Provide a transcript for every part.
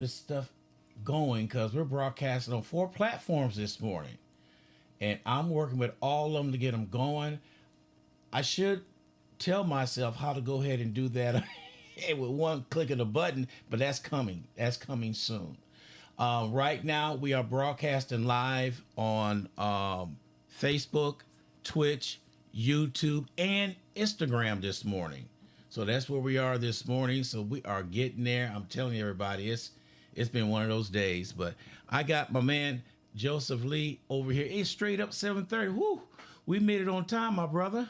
this stuff going because we're broadcasting on 4 platforms this morning, and I'm working with all of them to get them going. I should tell myself how to go ahead and do that with one click of the button, but that's coming. That's coming soon. Right now, we are broadcasting live on Facebook, Twitch, YouTube, and Instagram this morning. So that's where we are this morning. So we are getting there. I'm telling you, everybody, it's been one of those days. But I got my man Joseph Lee over here. It's straight up 7:30. Whoo, we made it on time, my brother.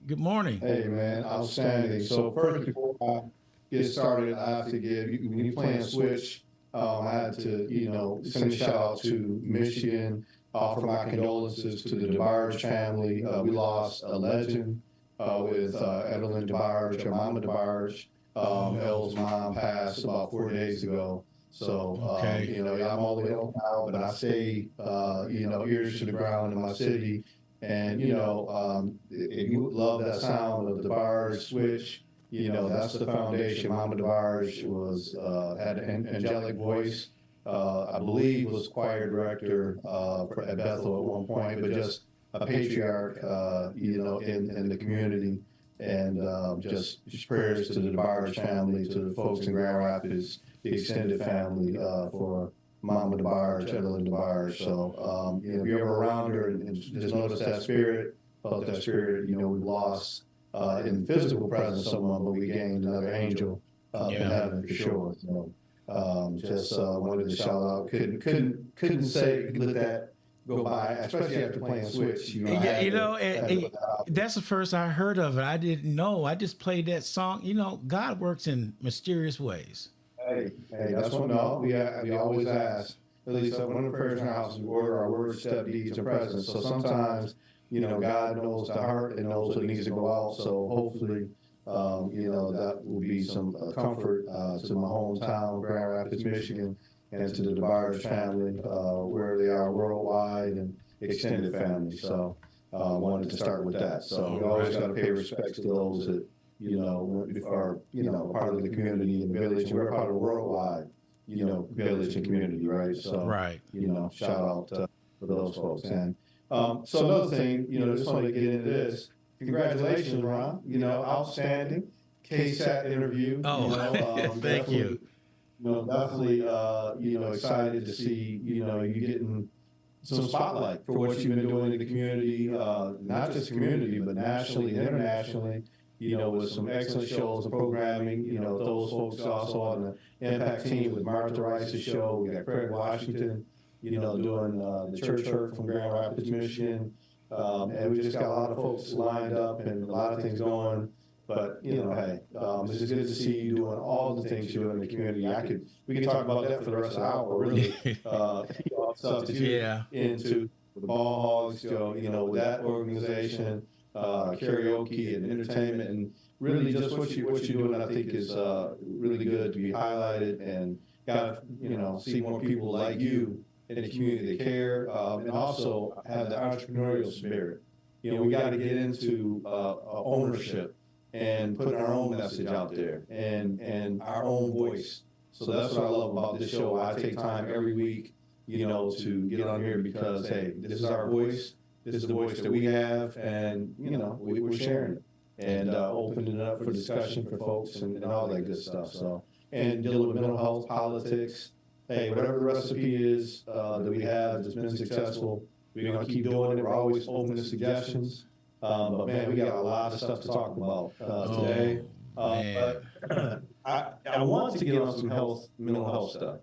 Good morning. Hey man, outstanding. So first, before I get started, I have to when you playing Switch, I had to, send a shout out to Michigan, offer my condolences to the DeBarge family. We lost a legend with Evelyn DeBarge, or Mama DeBarge. Elle's mom passed about 4 days ago. So, Okay. I'm all the way home now, but I stay, ears to the ground in my city. And, if you love that sound of the DeBarge switch, that's the foundation. Mama DeBarge had an angelic voice. I believe was choir director at Bethel at one point, but just a patriarch, in the community. And just prayers to the DeBarge family, to the folks in Grand Rapids, the extended family for Mama DeBarge, Evelyn DeBarge. So, if you're ever around her and just notice that spirit, felt that spirit, we lost in physical presence someone, but we gained another angel in Yeah. heaven for sure. So, just wanted to shout out. Couldn't say let that go by, especially after playing Switch. I Yeah, had to, that's the first I heard of it. I didn't know. I just played that song. God works in mysterious ways. hey, that's what no, we always ask. At least one of the prayers in our house, we order our words, step, deeds, and presence. So sometimes, God knows the heart and knows what needs to go out. So hopefully, that will be some comfort to my hometown, Grand Rapids, Michigan, and to the DeBarge family, where they are worldwide and extended family. So wanted to start with that. So we always got to pay respects to those that are, part of the community and village. And we're part of the worldwide, village and community, right? So, Right. shout out for those folks. And so another thing, just want to get into this. Congratulations, Ron. Outstanding KSAT interview. Oh, thank you. Definitely, excited to see, you getting some spotlight for what you've been doing in the community, not just community, but nationally and internationally, with some excellent shows and programming. Those folks also on the Impact team with Martha Rice's show. We got Craig Washington, doing the Church Hurt from Grand Rapids, Michigan. And we just got a lot of folks lined up and a lot of things going. But hey, it's just good to see you doing all the things you do in the community. We could talk about that for the rest of the hour, really. Stuff that you're Yeah. into the Ball Hogs, with that organization, karaoke and entertainment, and really just what you're doing. I think is really good to be highlighted, and got see more people like you in the community that care, and also have the entrepreneurial spirit. We got to get into ownership and putting our own message out there and our own voice. So that's what I love about this show. I take time every week, to get on here because, hey, this is our voice. This is the voice that we have, and, we're sharing it and opening it up for discussion for folks and all that good stuff. So, and dealing with mental health, politics, hey, whatever the recipe is that we have that's been successful, we're going to keep doing it. We're always open to suggestions. But man, we got a lot of stuff to talk about today. Man. But I want to get on some mental health stuff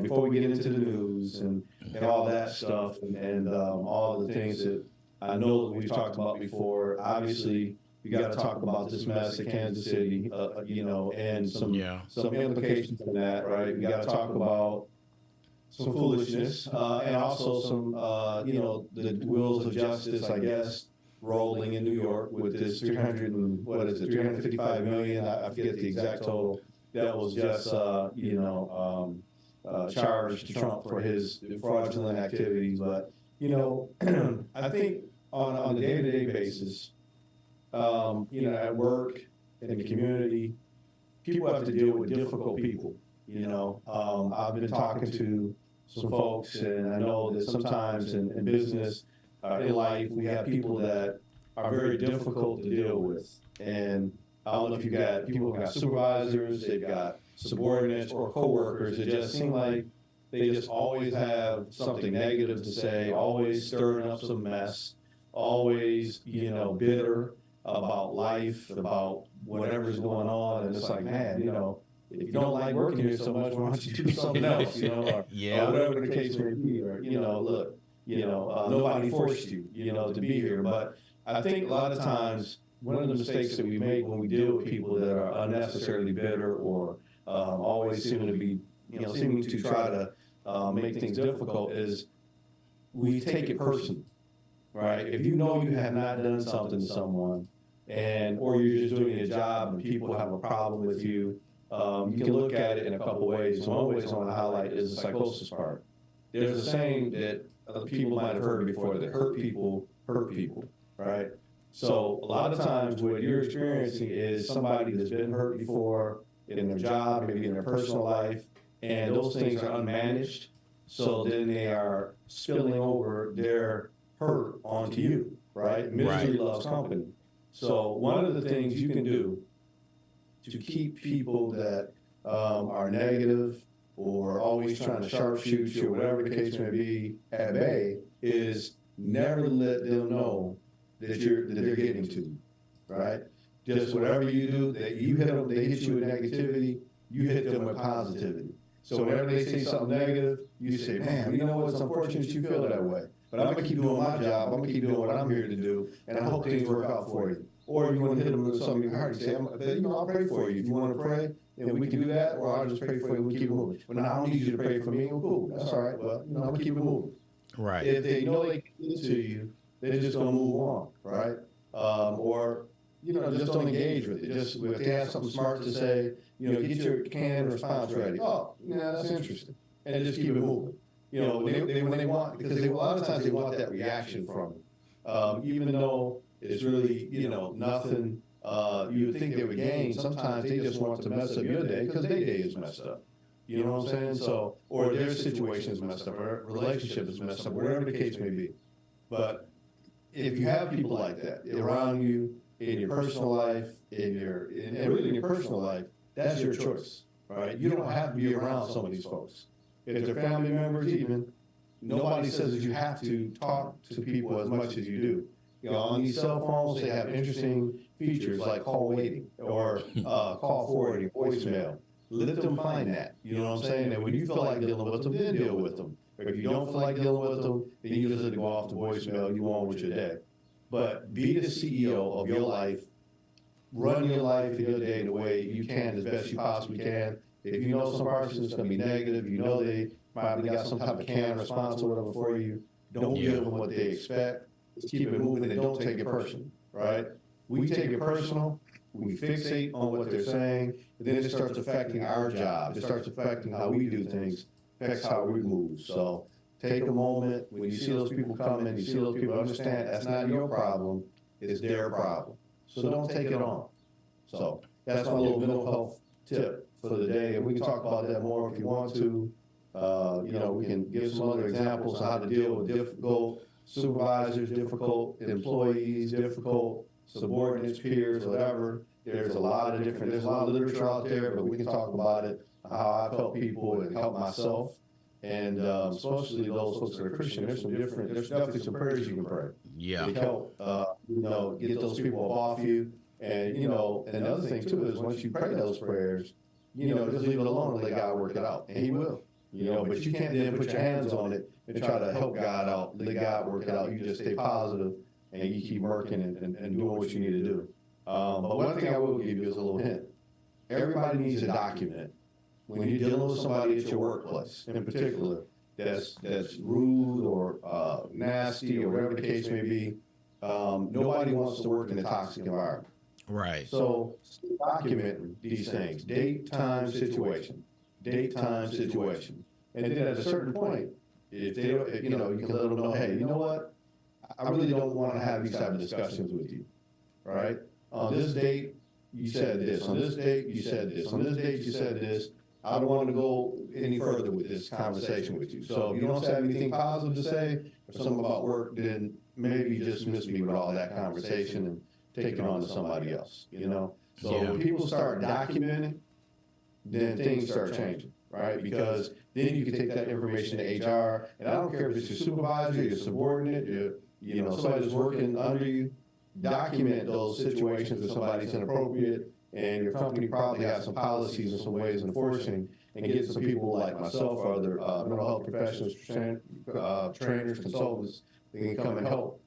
before we get into the news and all that stuff and all the things that I know that we've talked about before. Obviously, we got to talk about this mess at Kansas City, and some implications from that, right? We got to talk about some foolishness and also some, the wheels of justice, I guess, rolling in New York with this 355 million. I forget the exact total. That was just, charged to Trump for his fraudulent activities. But, I think on a day-to-day basis, at work, in the community, people have to deal with difficult people. You know, I've been talking to some folks, and I know that sometimes in business, in life, we have people that are very difficult to deal with. And I don't know if you got people who got supervisors, they've got subordinates or coworkers. It just seems like they just always have something negative to say, always stirring up some mess, always, bitter about life, about whatever's going on. And it's like, man, if you don't like working here so much, why don't you do something else, or, Yeah. or whatever the case may be, or, look, nobody forced you, to be here. But I think a lot of times, one of the mistakes that we make when we deal with people that are unnecessarily bitter or always seeming to be, seeming to try to make things difficult is we take it personally, right? If you know you have not done something to someone, or you're just doing your job and people have a problem with you, you can look at it in a couple ways. One way I want to highlight is the psychosis part. There's a saying that people might have heard before that hurt people, right? So a lot of times what you're experiencing is somebody that's been hurt before in their job, maybe in their personal life, and those things are unmanaged. So then they are spilling over their hurt onto you, right? Misery loves company. So one of the things you can do to keep people that are negative or always trying to sharpshoot you or whatever the case may be at bay is never let them know that they're getting to you, right? Just whatever you do, that you hit them, they hit you with negativity, you hit them with positivity. So whenever they say something negative, you say, man, you know what, it's unfortunate you feel that way. But I'm gonna keep doing my job, I'm gonna keep doing what I'm here to do, and I hope things work out for you. Or if you want to hit them with something in your heart, you say, I'll pray for you. If you want to pray, then we can do that, or I'll just pray for you and we keep it moving. Well, now I don't need you to pray for me. Well, cool, that's all right. Well, I'm gonna keep it moving. Right. If they know they can get to you, they're just gonna move on, right? Or just don't engage with it. Just if they have something smart to say, get your canned response ready. Oh, yeah, that's interesting, and just keep it moving. When they want, because a lot of times they want that reaction from it, even though it's really nothing you would think they would gain. Sometimes they just want to mess up your day because their day is messed up. You know what I'm saying? So, or their situation is messed up, or relationship is messed up, whatever the case may be. But if you have people like that around you in your personal life, and really in your personal life, that's your choice, right? You don't have to be around some of these folks. If they're family members, even, nobody says that you have to talk to people as much as you do. On these cell phones, they have interesting features like call waiting or call forwarding, voicemail. Let them find that. You know what I'm saying? And when you feel like dealing with them, then deal with them. Or if you don't feel like dealing with them, then you just let it go off the voicemail. You on with your day. But be the CEO of your life. Run your life and your day the way you can, as best you possibly can. If you know some person is going to be negative, they probably got some type of canned response or whatever for you, don't give them what they expect. Just keep it moving and don't take it personal, right? We take it personal, we fixate on what they're saying, and then it starts affecting our job. It starts affecting how we do things, affects how we move. So take a moment. When you see those people coming, you see those people, understand that's not your problem, it's their problem. So don't take it on. So that's my little mental health tip for the day. And we can talk about that more if you want to. We can give some other examples of how to deal with difficult supervisors, difficult employees, difficult subordinates, peers, whatever. There's a lot of literature out there, but we can talk about it, how I've helped people and helped myself. And especially those folks that are Christian, there's definitely some prayers you can pray. Yeah. To help, get those people off you. And, and the other thing too is once you pray those prayers, just leave it alone and let God work it out. And he will, but you can't then put your hands on it and try to help God out, let God work it out. You just stay positive and you keep working and doing what you need to do. But one thing I will give you is a little hint. Everybody needs a document. When you're dealing with somebody at your workplace, in particular, that's rude or nasty or whatever the case may be, nobody wants to work in a toxic environment. Right. So document these things: date, time, situation. Date, time, situation. And then at a certain point, if they, you can let them know, hey, you know what? I really don't want to have these type of discussions with you, right? On this date, you said this. On this date, you said this. On this date, you said this. I don't want to go any further with this conversation with you. So if you don't have anything positive to say or something about work, then maybe just dismiss me with all that conversation and take it on to somebody else, you know? So Yeah. when people start documenting, then things start changing, right? Because then you can take that information to HR, and I don't care if it's your supervisor, your subordinate, you know, somebody that's working under you, document those situations if somebody's inappropriate, and your company probably has some policies and some ways of enforcing, and get some people like myself or other mental health professionals, trainers, consultants, that can come and help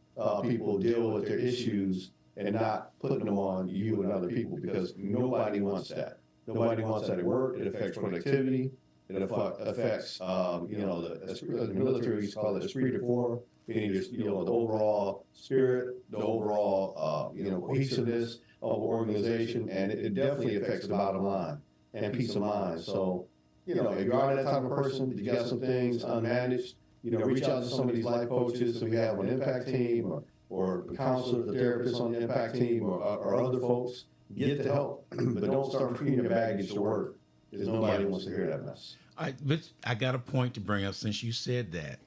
people deal with their issues and not putting them on you and other people, because nobody wants that. Nobody wants that at work. It affects productivity. It affects, you know, the military used to call it esprit de corps, meaning just, you know, the overall spirit, the overall, you know, cohesiveness of an organization, and it definitely affects the bottom line and peace of mind. So, you know, if you are that type of person, you got some things unmanaged, you know, reach out to some of these life coaches that we have on the Impact Team, or the counselor, the therapist on the Impact Team, or other folks. Get the help, but don't start bringing your baggage to work, because nobody wants to hear that mess. But I got a point to bring up since you said that.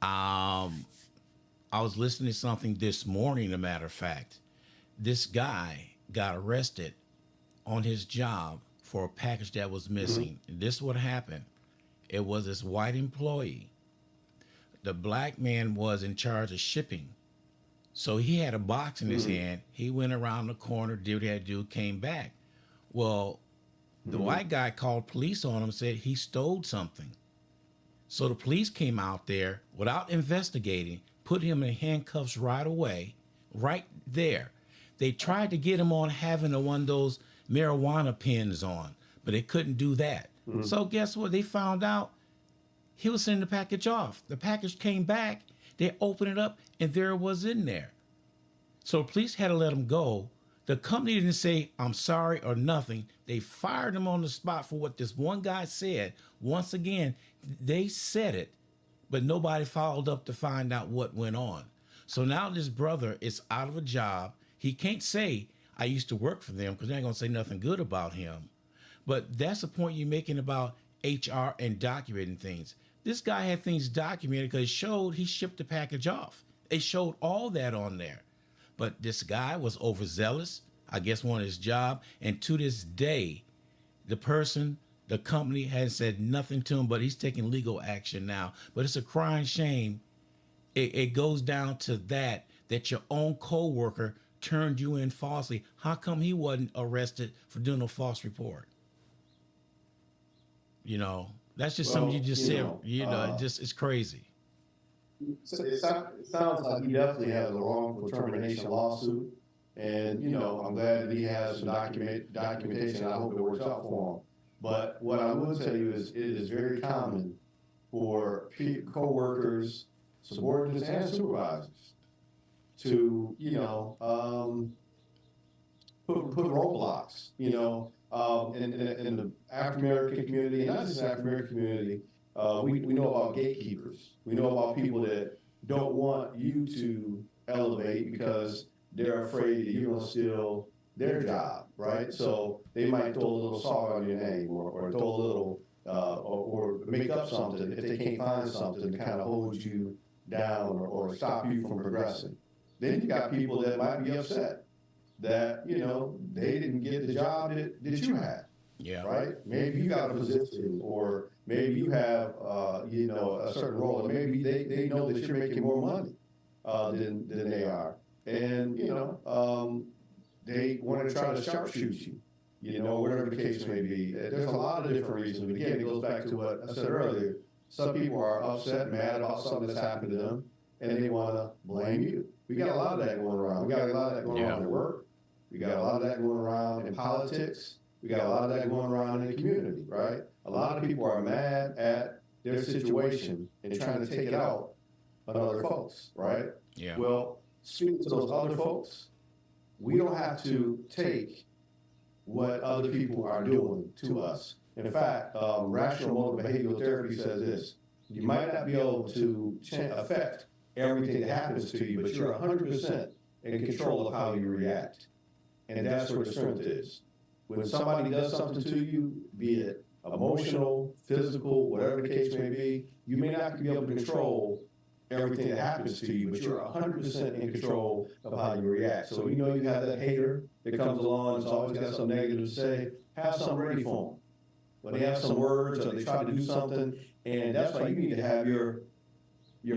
I was listening to something this morning, a matter of fact. This guy got arrested on his job for a package that was missing. Mm-hmm. This is what happened. It was this white employee. The black man was in charge of shipping. So he had a box in his hand. He went around the corner, did what he had to do, came back. Well, the white guy called police on him, said he stole something. So the police came out there without investigating, put him in handcuffs right away, right there. They tried to get him on having one of those marijuana pens on, but they couldn't do that. Mm-hmm. So guess what? They found out he was sending the package off. The package came back. They opened it up, and there it was in there. So the police had to let him go. The company didn't say, I'm sorry or nothing. They fired him on the spot for what this one guy said. Once again, they said it, but nobody followed up to find out what went on. So now this brother is out of a job. He can't say, I used to work for them, because they're not going to say nothing good about him. But that's the point you're making about HR and documenting things. This guy had things documented because it showed he shipped the package off. It showed all that on there. But this guy was overzealous, I guess, on his job. And to this day, the company has said nothing to him, but he's taking legal action now. But it's a crying shame. It goes down to that your own coworker turned you in falsely. How come he wasn't arrested for doing a false report? You know, that's just something you just said. It's crazy. It sounds like he definitely has a wrongful termination lawsuit, and you know, I'm glad that he has some documentation. I hope it works out for him. But what I will tell you is, it is very common for co-workers, subordinates, and supervisors to, you know, put roadblocks, you know, in the African American community, and not just the African American community. We know about gatekeepers. We know about people that don't want you to elevate because they're afraid that you're going to steal their job, right? So they might throw a little salt on your name, or throw a little, or make up something if they can't find something to kind of hold you down, or stop you from progressing. Then you got people that might be upset that, you know, they didn't get the job that you had. Yeah. Right? Maybe you got a position, or maybe you have, you know, a certain role, or maybe they know that you're making more money than they are. And, you know, they want to try to sharpshoot you, you know, whatever the case may be. There's a lot of different reasons. But again, it goes back to what I said earlier. Some people are upset, mad about something that's happened to them, and they want to blame you. We got a lot of that going around. We got a lot of that going around at work. We got a lot of that going around in politics. We got a lot of that going around in the community, right? A lot of people are mad at their situation and trying to take it out on other folks, right? Yeah. Well, speaking to those other folks, we don't have to take what other people are doing to us. In fact, rational motor behavioral therapy says this: you might not be able to affect everything that happens to you, but you're 100% in control of how you react. And that's where the strength is. When somebody does something to you, be it emotional, physical, whatever the case may be, you may not be able to control everything that happens to you, but you're 100% in control of how you react. So you know you have that hater that comes along, has always got something negative to say, have something ready for them. When they have some words or they try to do something, and that's why you need to have your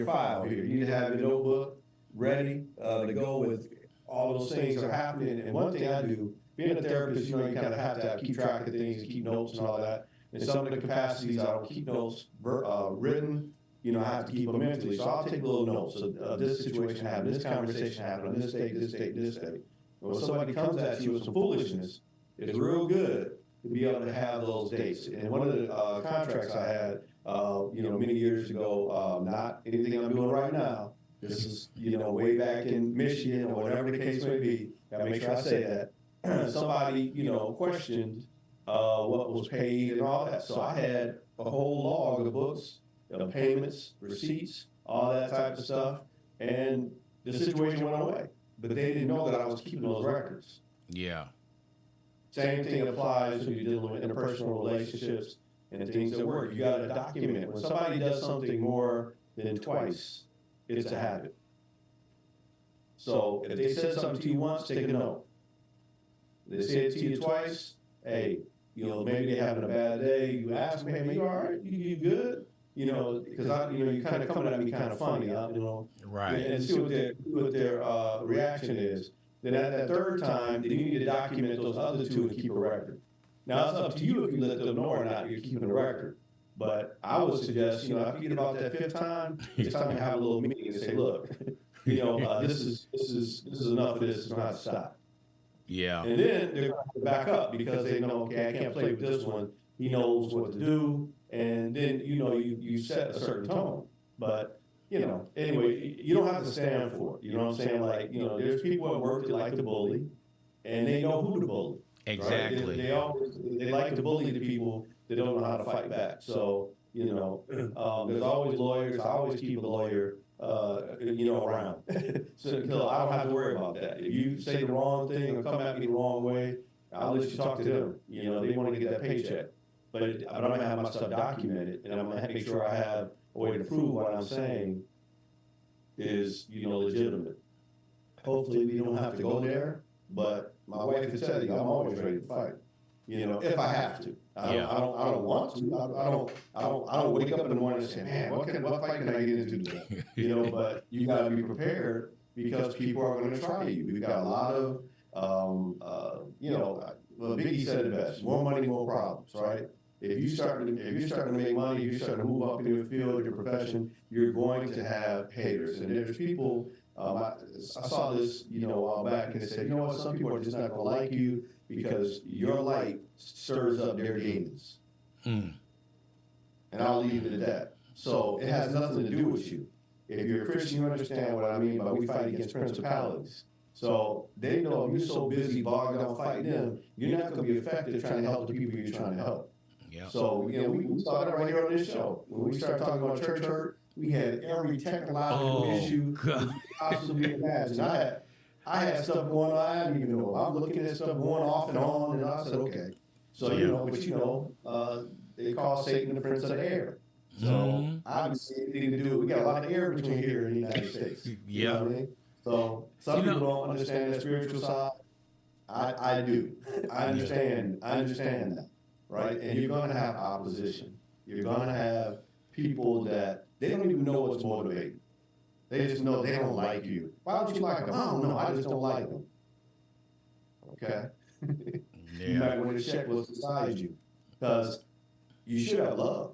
file here. You need to have your notebook ready to go with all those things that are happening. And one thing I do, being a therapist, you know, you kind of have to keep track of things, keep notes and all that. In some of the capacities, I don't keep notes written. You know, I have to keep them mentally. So I'll take little notes. So this situation happened, this conversation happened on this date, this date, this date. When somebody comes at you with some foolishness, it's real good to be able to have those dates. And one of the contracts I had, you know, many years ago, not anything I'm doing right now. This is, you know, way back in Michigan or whatever the case may be. Gotta make sure I say that. Somebody, you know, questioned what was paid and all that. So I had a whole log of books, payments, receipts, all that type of stuff. And the situation went away. But they didn't know that I was keeping those records. Yeah. Same thing applies when you're dealing with interpersonal relationships and things that work. You got to document. When somebody does something more than twice, it's a habit. So if they said something to you once, take a note. They say it to you twice, hey, you know, maybe they're having a bad day. You ask me, hey, man, you all right? You good? You know, because you know, you kind of coming at me kind of funny, you know. Right. And see what their reaction is. Then at that third time, then you need to document those other two and keep a record. Now it's up to you if you let them know or not you're keeping a record. But I would suggest, you know, after you get about that fifth time, it's time to have a little meeting and say, look, you know, this is enough of this. It's gonna have to stop. Yeah. And then they're going to back up because they know, okay, I can't play with this one. He knows what to do. And then, you know, you set a certain tone. But, you know, anyway, you don't have to stand for it. You know what I'm saying? Like, you know, there's people at work that like to bully, and they know who to bully. Exactly. Right? They like to bully the people that don't know how to fight back. So, you know, there's always lawyers. I always keep a lawyer, you know, around. So I don't have to worry about that. If you say the wrong thing or come at me the wrong way, I'll let you talk to them. You know, they want to get that paycheck. But I'm going to have my stuff documented, and I'm going to make sure I have a way to prove what I'm saying is, you know, legitimate. Hopefully we don't have to go there, but my wife can tell you I'm always ready to fight. You know, if I have to. I don't want to. I don't wake up in the morning and say, man, what fight can I get into today? You know, but you got to be prepared because people are going to try you. We've got a lot of, you know, well, Biggie said it best: more money, more problems, right? If you're starting to make money, if you're starting to move up in your field, your profession, you're going to have haters. And there's people. I saw this, you know, a while back, and they said, you know what? Some people are just not going to like you because your light stirs up their demons. And I'll leave it at that. So it has nothing to do with you. If you're a Christian, you understand what I mean by we fight against principalities. So they know if you're so busy bogged down fighting them, you're not going to be effective trying to help the people you're trying to help. Yeah. So, you know, we started right here on this show. When we started talking about church hurt, we had every technological issue you could possibly imagine. I had stuff going on I didn't even know. I'm looking at stuff going off and on, and I said, okay. So, you know, but you know, they call Satan the prince of the air. So obviously anything to do, we got a lot of air between here in the United States. You know what I mean? So some people don't understand that spiritual side. I do. I understand that, right? And you're going to have opposition. You're going to have people that they don't even know what's motivating. They just know they don't like you. Why don't you like them? I don't know. I just don't like them. Okay? You might want to check what's inside you because you should have love.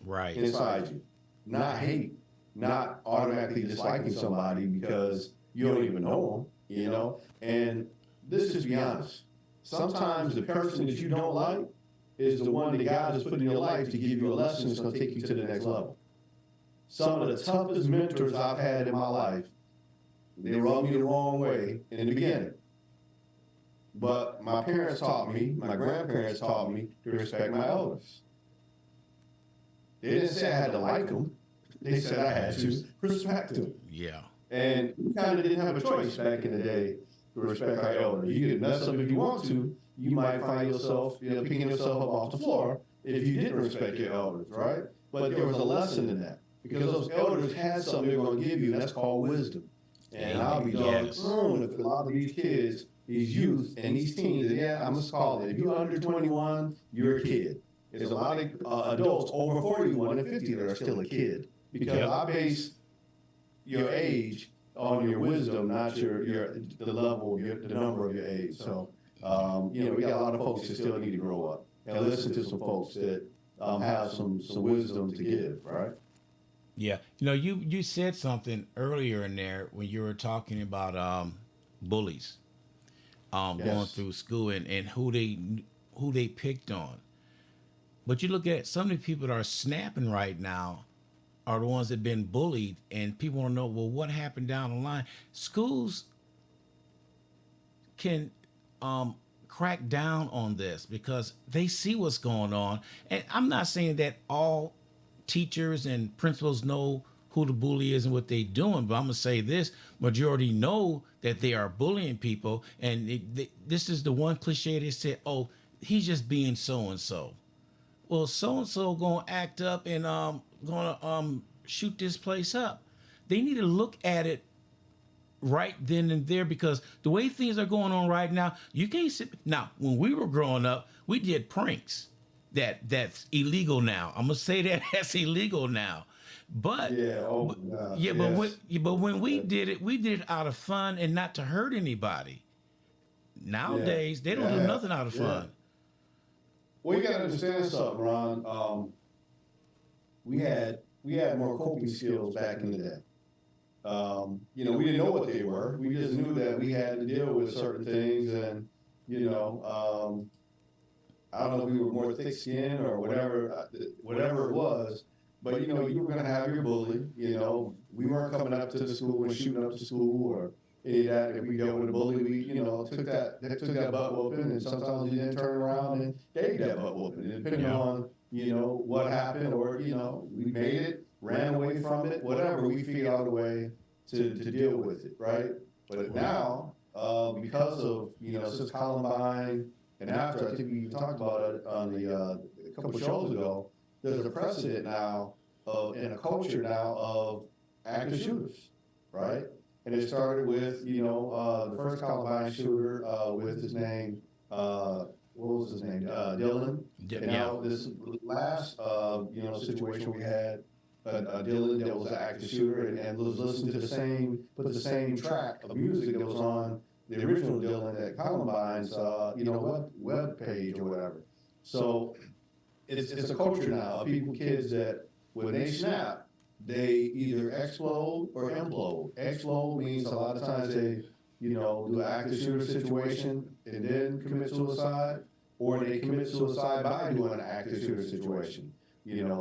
Right. Inside you. Not hate. Not automatically disliking somebody because you don't even know them, you know? And let's just be honest. Sometimes the person that you don't like is the one that God has put in your life to give you a lesson that's going to take you to the next level. Some of the toughest mentors I've had in my life, they rubbed me the wrong way in the beginning. But my parents taught me, my grandparents taught me to respect my elders. They didn't say I had to like them. They said I had to respect them. Yeah. And we kind of didn't have a choice back in the day respect our elders. You can mess up if you want to. You might find yourself, picking yourself up off the floor if you didn't respect your elders, right? But there was a lesson in that because those elders had something they're going to give you, and that's called wisdom. And I'll be Yes. darned if a lot of these kids, these youth, and these teens, I'm going to call it, if you're under 21, you're a kid. There's a lot of adults over 41 and 50 that are still a kid because I base your age on your wisdom, not the level, the number of your age. So, we got a lot of folks that still need to grow up and listen to some folks that have some wisdom to give, right? Yeah. You said something earlier in there when you were talking about bullies going Yes. through school and who they picked on. But you look at some of the people that are snapping right now are the ones that have been bullied, and people want to know, well, what happened down the line? Schools can crack down on this because they see what's going on. And I'm not saying that all teachers and principals know who the bully is and what they're doing, but I'm gonna say this: majority know that they are bullying people, and this is the one cliche they said, "Oh, he's just being so and so." Well, so and so gonna act up and gonna shoot this place up. They need to look at it right then and there because the way things are going on right now, you can't sit. Now, when we were growing up, we did pranks. That's illegal now. I'm gonna say that that's illegal now. But Yeah. Oh, my God. yeah, Yes. but when we did it out of fun and not to hurt anybody. Nowadays, they don't do Yeah. nothing out of Yeah. fun. Well, you got to understand something, Ron. We had more coping skills back in the day. We didn't know what they were. We just knew that we had to deal with certain things, and I don't know if we were more thick-skinned or whatever it was. But you were going to have your bully. We weren't coming up to the school and shooting up the school or any of that. If we dealt with a bully, we took that butt whooping, and sometimes we didn't turn around and gave that butt whooping, depending on what happened, or we made it, ran away from it, whatever. We figured out a way to deal with it, right? But now, because of since Columbine and after, I think we talked about it on a couple shows ago. There's a precedent now and a culture now of active shooters, right? And it started with, the first Columbine shooter with his name, what was his name? Dylan. And now this last, situation we had, Dylan that was an active shooter and was listening to put the same track of music that was on the original Dylan at Columbine's, web page or whatever. So it's a culture now of kids that when they snap, they either explode or implode. Explode means a lot of times they, do an active shooter situation and then commit suicide, or they commit suicide by doing an active shooter situation.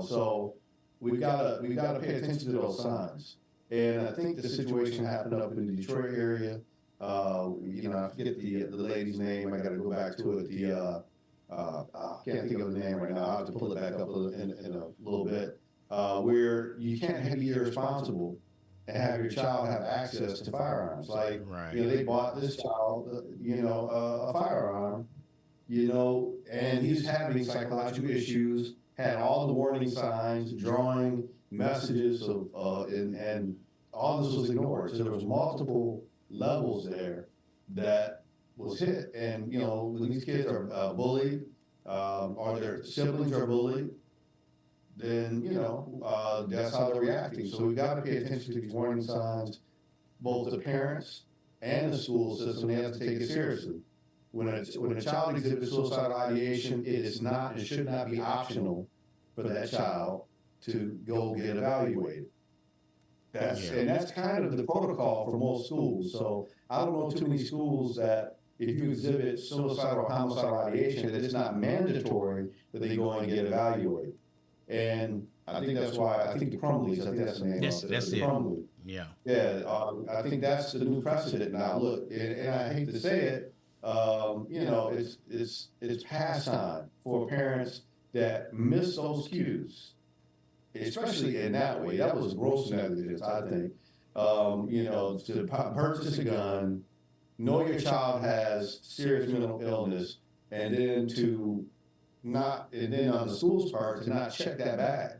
So we've gotta pay attention to those signs. And I think the situation happened up in the Detroit area. I forget the lady's name. I gotta go back to it. I can't think of the name right now. I'll have to pull it back up in a little bit. Where you can't be irresponsible and have your child have access to firearms. Like, Right. they bought this child, a firearm, and he's having psychological issues, had all the warning signs, drawing messages and all this was ignored. So there was multiple levels there that was hit. And, when these kids are bullied, or their siblings are bullied, then, that's how they're reacting. So we've got to pay attention to these warning signs, both the parents and the school system. They have to take it seriously. When a child exhibits suicidal ideation, it should not be optional for that child to go get evaluated. And that's kind of the protocol for most schools. So I don't know too many schools that if you exhibit suicidal or homicidal ideation, that it's not mandatory that they go and get evaluated. And I think that's why I think the Crumleys, I think that's the name That's of it. it. Crumley. Yeah. Yeah, I think that's the new precedent now. Look, and I hate to say it, it's pastime for parents that miss those cues, especially in that way. That was gross negligence, I think. To purchase a gun know your child has serious mental illness, and then and then on the school's part, to not check that bag.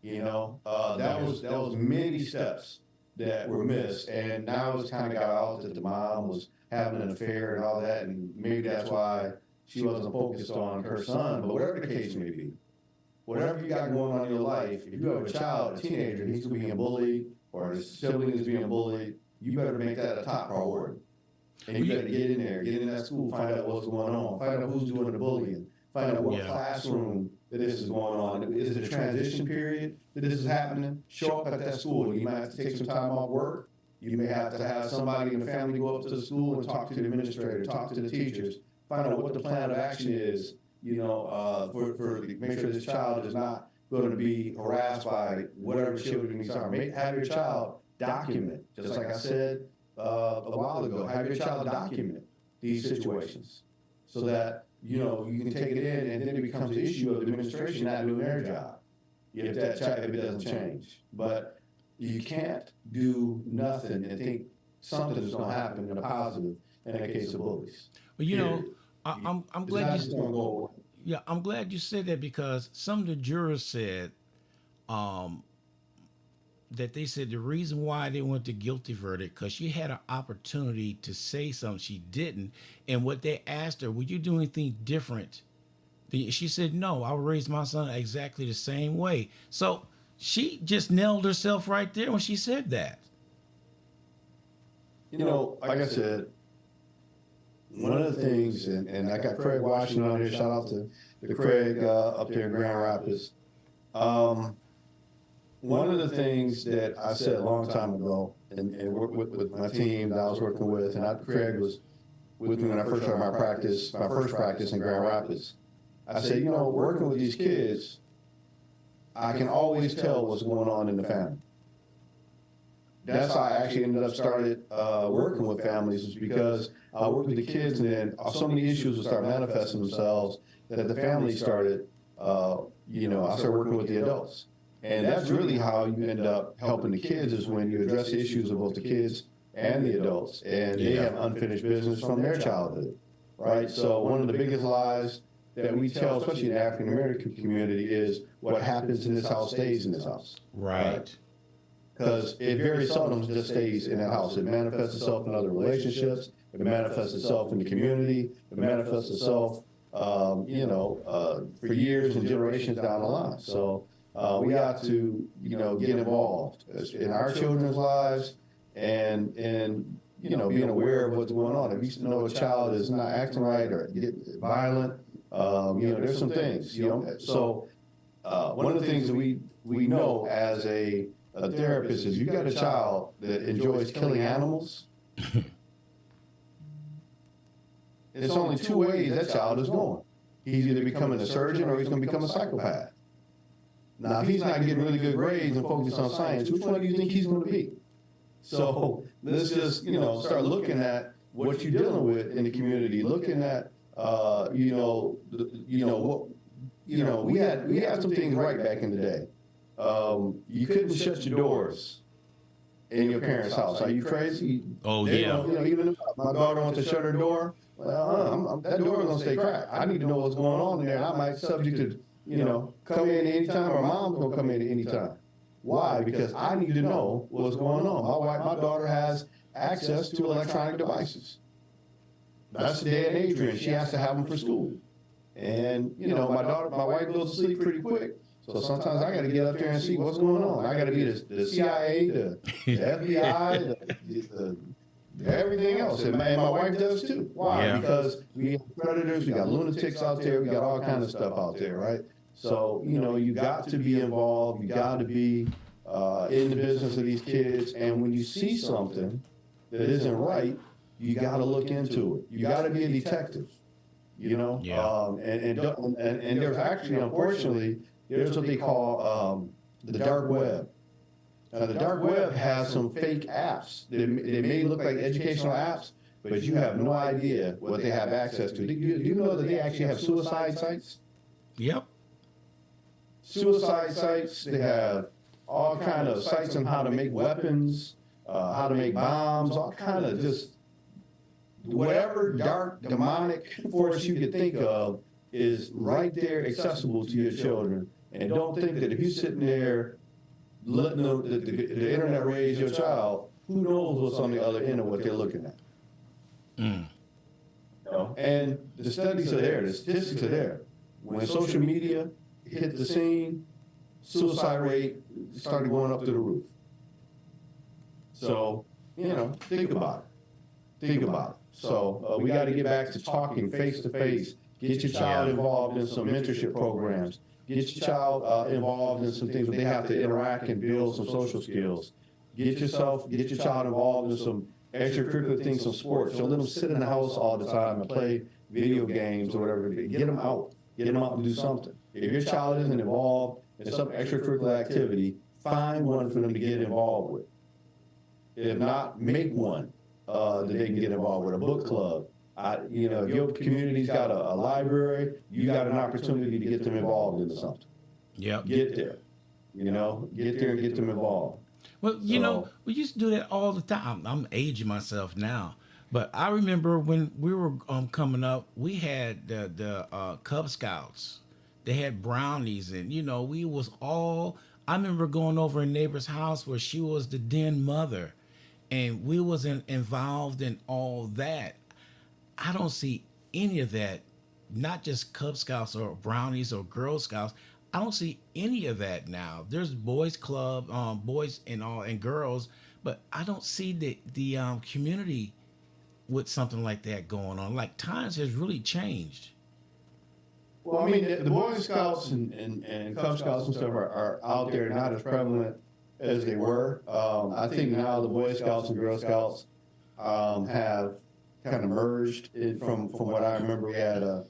That was many steps that were missed, and now it's kind of got out that the mom was having an affair and all that, and maybe that's why she wasn't focused on her son. But whatever the case may be, whatever you got going on in your life, if you have a child, a teenager, and he's being bullied, or his sibling is being bullied, you better make that a top priority. And you better get in there, get in that school, find out what's going on, find out who's doing the bullying, find out what classroom that this is going on. Is it a transition period that this is happening? Show up at that school. You might have to take some time off work. You may have to have somebody in the family go up to the school and talk to the administrator, talk to the teachers, find out what the plan of action is, for make sure this child is not going to be harassed by whatever children these are. Have your child document, just like I said a while ago, have your child document these situations so that, you can take it in, and then it becomes an issue of the administration not doing their job if it doesn't change. But you can't do nothing and think something is going to happen in a positive in the case of bullies. Well, I'm glad you. Go away. Yeah, I'm glad you said that, because some of the jurors said that they said the reason why they went to guilty verdict because she had an opportunity to say something, she didn't. And what they asked her, would you do anything different? She said, no, I would raise my son exactly the same way. So she just nailed herself right there when she said that. Like I said, one of the things, and I got Craig Washington on here, shout out to Craig up there in Grand Rapids. One of the things that I said a long time ago, and with my team that I was working with, and Craig was with me when I first started my first practice in Grand Rapids. I said, working with these kids, I can always tell what's going on in the family. That's how I actually ended up started working with families, is because I worked with the kids, and then so many issues would start manifesting themselves that the family started, I started working with the adults. And that's really how you end up helping the kids, is when you address the issues of both the kids and the adults, and they have unfinished business from their childhood, right? So one of the biggest lies that we tell, especially in the African American community, is what happens in this house stays in this house. Right. Because it very seldom just stays in that house. It manifests itself in other relationships. It manifests itself in the community. It manifests itself, for years and generations down the line. So we got to, get involved in our children's lives, and being aware of what's going on. If you know a child is not acting right or get violent, there's some things, So one of the things that we know as a therapist is, you got a child that enjoys killing animals. It's only two ways that child is going. He's either becoming a surgeon, or he's going to become a psychopath. Now, if he's not getting really good grades and focused on science, which one do you think he's going to be? So let's just, start looking at what you're dealing with in the community, looking at, we had some things right back in the day. You couldn't shut your doors in your parents' house. Are you crazy? Oh, yeah. Even if my daughter wants to shut her door, that door is going to stay cracked. I need to know what's going on in there. I might subject to, come in anytime, or mom's going to come in anytime. Why? Because I need to know what's going on. My daughter has access to electronic devices. That's the day and age range. She has to have them for school. And, my wife goes to sleep pretty quick. So sometimes I got to get up there and see what's going on. I got to be the CIA, the FBI, the everything else. And my wife does too. Why? Yeah. Because we have predators, we got lunatics out there, we got all kinds of stuff out there, right? So, you got to be involved. You got to be in the business of these kids. And when you see something that isn't right, you got to look into it. You got to be a detective, Yeah. And there's actually, unfortunately, there's what they call the dark web. Now, the dark web has some fake apps. They may look like educational apps, but you have no idea what they have access to. Do you know that they actually have suicide sites? Yep. Suicide sites. They have all kind of sites on how to make weapons, how to make bombs, all kind of just whatever dark demonic force you could think of is right there accessible to your children. And don't think that if you're sitting there letting the internet raise your child, who knows what's on the other end of what they're looking at. Mm. You know? And the studies are there, the statistics are there. When social media hit the scene, suicide rate started going up to the roof. So, think about it. Think about it. So we got to get back to talking face to face. Get your child involved in some mentorship programs. Get your child involved in some things where they have to interact and build some social skills. Get your child involved in some extracurricular things, some sports. Don't let them sit in the house all the time and play video games or whatever. Get them out. Get them out to do something. If your child isn't involved in some extracurricular activity, find one for them to get involved with. If not, make one that they can get involved with, a book club. If your community's got a library, you got an opportunity to get them involved into something. Yep. Get there. Get there and get them involved. Well, we used to do that all the time. I'm aging myself now, but I remember when we were coming up, we had the Cub Scouts. They had brownies, and we was all. I remember going over a neighbor's house where she was the den mother, and we was involved in all that. I don't see any of that, not just Cub Scouts or brownies or Girl Scouts. I don't see any of that now. There's boys club, boys and girls, but I don't see the community with something like that going on. Like, times has really changed. Well, I mean, the Boy Scouts and Cub Scouts and stuff are out there, not as prevalent as they were. I think now the Boy Scouts and Girl Scouts have kind of merged. From what I remember, we had a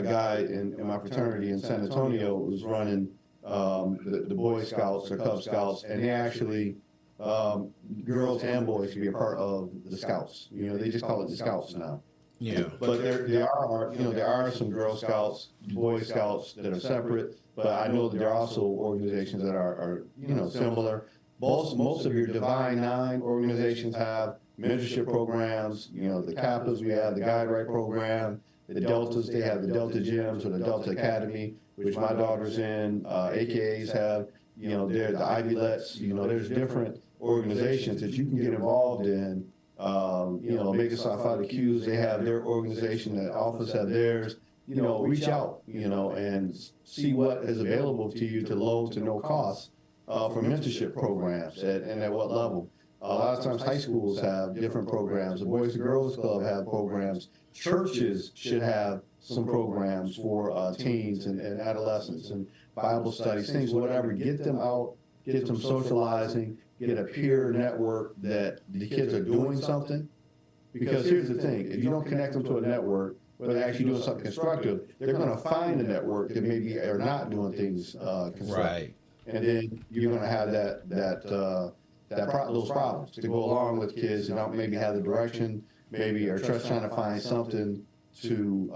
guy in my fraternity in San Antonio who was running the Boy Scouts or Cub Scouts, and they actually, girls and boys can be a part of the Scouts. They just call it the Scouts now. Yeah. But there are some Girl Scouts, Boy Scouts that are separate, but I know that there are also organizations that are similar. Most of your Divine Nine organizations have mentorship programs. The Kappas, we have the Guide Right program. The Deltas, they have the Delta Gyms or the Delta Academy, which my daughter's in. AKAs have, they're the Ivy Lets. There's different organizations that you can get involved in. Omega Psi Phi Qs, they have their organization. The Alphas have theirs. Reach out, and see what is available to you to low to no cost for mentorship programs and at what level. A lot of times high schools have different programs. The Boys and Girls Club have programs. Churches should have some programs for teens and adolescents and Bible studies, things, whatever. Get them out, get them socializing, get a peer network that the kids are doing something. Because here's the thing, if you don't connect them to a network where they're actually doing something constructive, they're going to find a network that maybe are not doing things constructive. Right. And then you're going to have those problems to go along with kids and not maybe have the direction, maybe are just trying to find something to,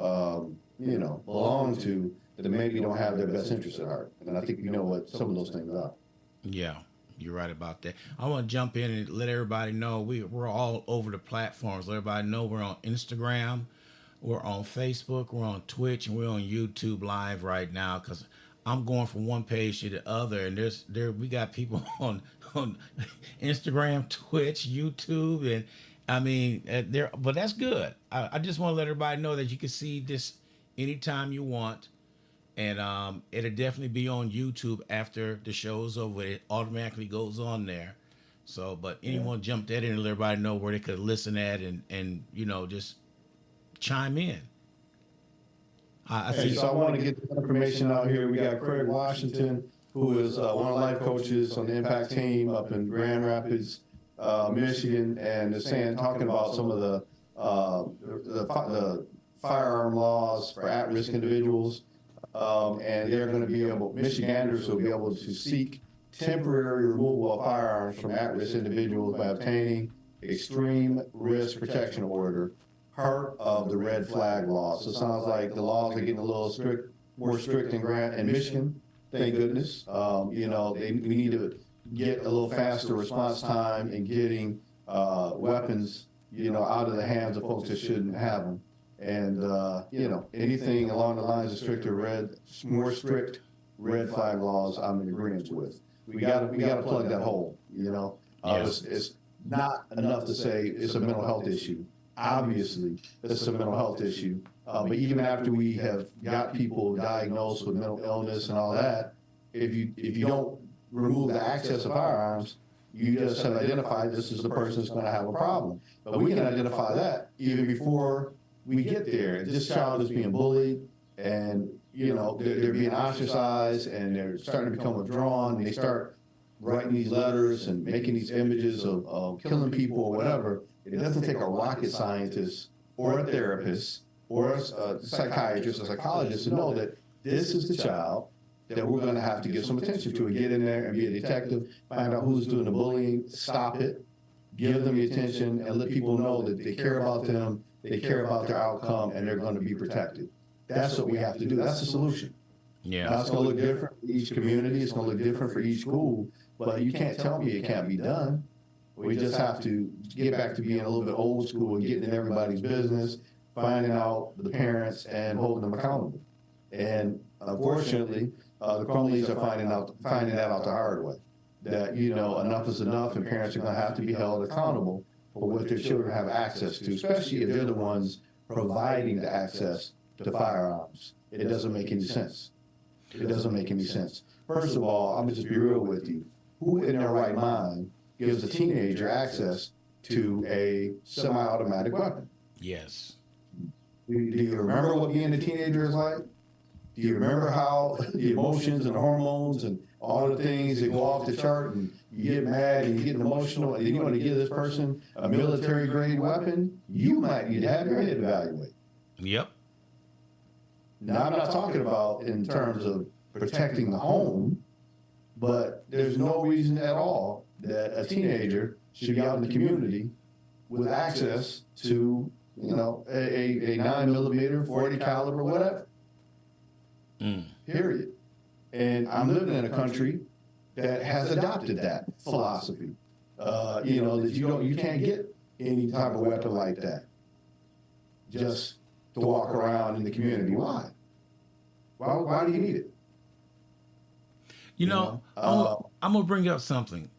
belong to that maybe don't have their best interests at heart. And I think what some of those things are. Yeah, you're right about that. I want to jump in and let everybody know we're all over the platforms. Let everybody know we're on Instagram, we're on Facebook, we're on Twitch, and we're on YouTube Live right now because I'm going from one page to the other, and we got people on Instagram, Twitch, YouTube, and I mean but that's good. I just want to let everybody know that you can see this anytime you want, and it'll definitely be on YouTube after the show's over. It automatically goes on there. So, but anyone jump that in and let everybody know where they could listen at and just chime in. So I want to get the information out here. We got Craig Washington, who is one of the life coaches on the Impact team up in Grand Rapids, Michigan, and is talking about some of the firearm laws for at-risk individuals, and they're going to be Michiganders will be able to seek temporary removal of firearms from at-risk individuals by obtaining extreme risk protection order, part of the red flag law. So it sounds like the laws are getting a little more strict in Michigan. Thank goodness. We need to get a little faster response time in getting weapons out of the hands of folks that shouldn't have them. And, anything along the lines of more strict red flag laws, I'm in agreement with. We gotta plug that hole, It's not enough to say it's a mental health issue. Obviously, it's a mental health issue. But even after we have got people diagnosed with mental illness and all that, if you don't remove the access to firearms, you just have identified this is the person that's going to have a problem. But we can identify that even before we get there. This child is being bullied, and they're being ostracized, and they're starting to become withdrawn. And they start writing these letters and making these images of killing people or whatever. It doesn't take a rocket scientist or a therapist or a psychiatrist or psychologist to know that this is the child that we're going to have to give some attention to and get in there and be a detective, find out who's doing the bullying, stop it, give them the attention, and let people know that they care about them, they care about their outcome, and they're going to be protected. That's what we have to do. That's the solution. Yeah. Now, it's going to look different for each community. It's going to look different for each school, but you can't tell me it can't be done. We just have to get back to being a little bit old school and getting in everybody's business, finding out the parents and holding them accountable. And unfortunately, the Crumleys are finding that out the hard way. That enough is enough, and parents are going to have to be held accountable for what their children have access to, especially if they're the ones providing the access to firearms. It doesn't make any sense. It doesn't make any sense. First of all, I'm gonna just be real with you. Who in their right mind gives a teenager access to a semi-automatic weapon? Yes. Do you remember what being a teenager is like? Do you remember how the emotions and the hormones and all the things that go off the chart, and you get mad and you get emotional, and you want to give this person a military grade weapon? You might need to have your head evaluated. Yep. Now, I'm not talking about in terms of protecting the home, but there's no reason at all that a teenager should be out in the community with access to, a 9mm, 40 caliber, whatever. Period. And I'm living in a country that has adopted that philosophy. That you can't get any type of weapon like that just to walk around in the community. Why? Why do you need it? I'm gonna bring up something.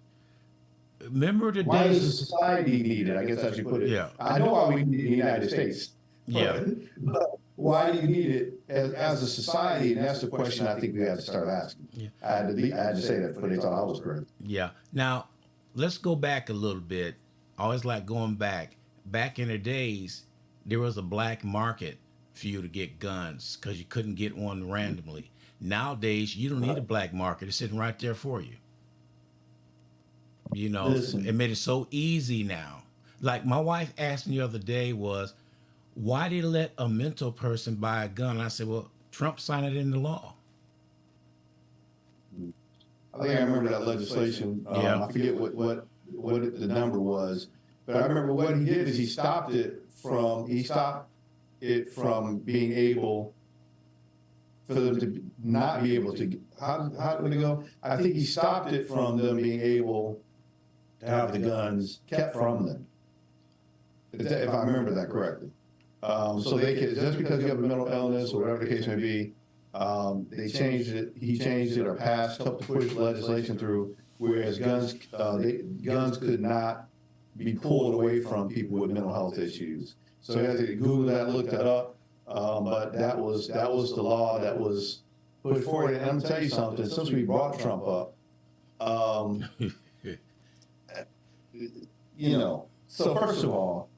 Remember the Why days? does the society need it? I guess I should put it. Yeah. I know why we need it in the United States. Yeah. But why do you need it as a society? And that's the question I think we have to start asking. Yeah. I had to say that before they thought I was great. Yeah. Now, let's go back a little bit. I always like going back. Back in the days, there was a black market for you to get guns because you couldn't get one randomly. Nowadays, you don't need a black market. It's sitting right there for you. Listen. It made it so easy now. Like my wife asked me the other day was, why did they let a mental person buy a gun? And I said, well, Trump signed it into law. I think I remember that legislation. Yeah. I forget what the number was, but I remember what he did is he stopped it from being able for them to not be able to. How did it go? I think he stopped it from them being able to have the guns kept from them. If I remember that correctly. So they could, just because you have a mental illness or whatever the case may be, they changed it. He changed it or helped to push legislation through, whereas guns could not be pulled away from people with mental health issues. So you have to Google that, look that up. But that was the law that was put forward. And I'm gonna tell you something. Since we brought Trump up, So first of all,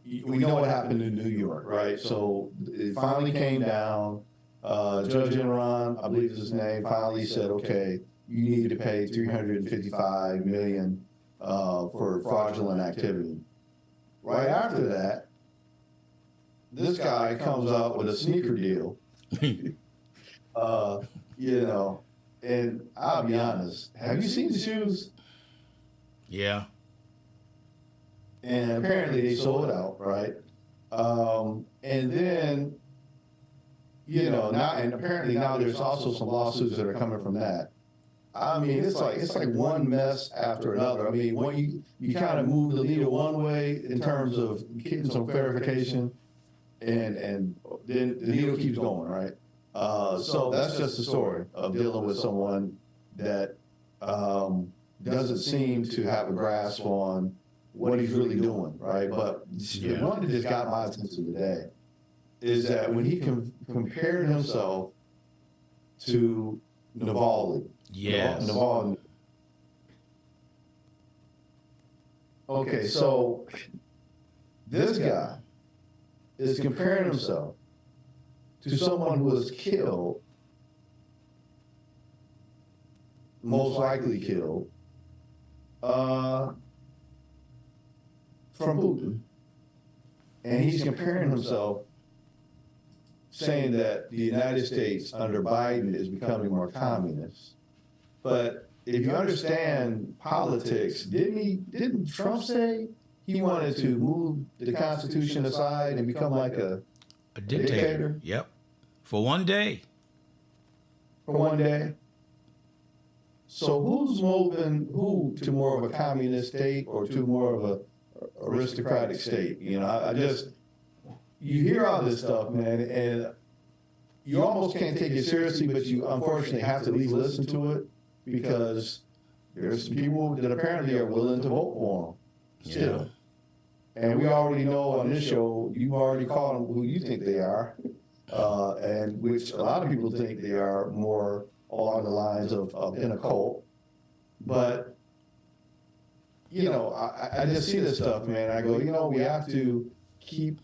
we know what happened in New York, right? So it finally came down. Judge Enron, I believe is his name, finally said, okay, you need to pay $355 million for fraudulent activity. Right after that, this guy comes out with a sneaker deal. And I'll be honest, have you seen the shoes? Yeah. And apparently they sold out, right? And then, now, and apparently now there's also some lawsuits that are coming from that. I mean, it's like one mess after another. I mean, when you kind of move the needle one way in terms of getting some clarification, and then the needle keeps going, right? So that's just the story of dealing with someone that doesn't seem to have a grasp on what he's really doing, right? But the one that just got my attention today is that when he compared himself to Navalny. Yes. Navalny. Okay, so this guy is comparing himself to someone who was killed, most likely killed, from Putin. And he's comparing himself, saying that the United States under Biden is becoming more communist. But if you understand politics, didn't Trump say he wanted to move the Constitution aside and become like a dictator? Yep. For one day. For one day. So who's moving who to more of a communist state or to more of a aristocratic state? You know, I just, you hear all this stuff, man, and you almost can't take it seriously, but you unfortunately have to at least listen to it, because there's some people that apparently are willing to vote for them still. Yeah. And we already know on this show, you've already called them who you think they are, and which a lot of people think they are more along the lines of in a cult. But, you know, I just see this stuff, man. I go, you know, we have to keep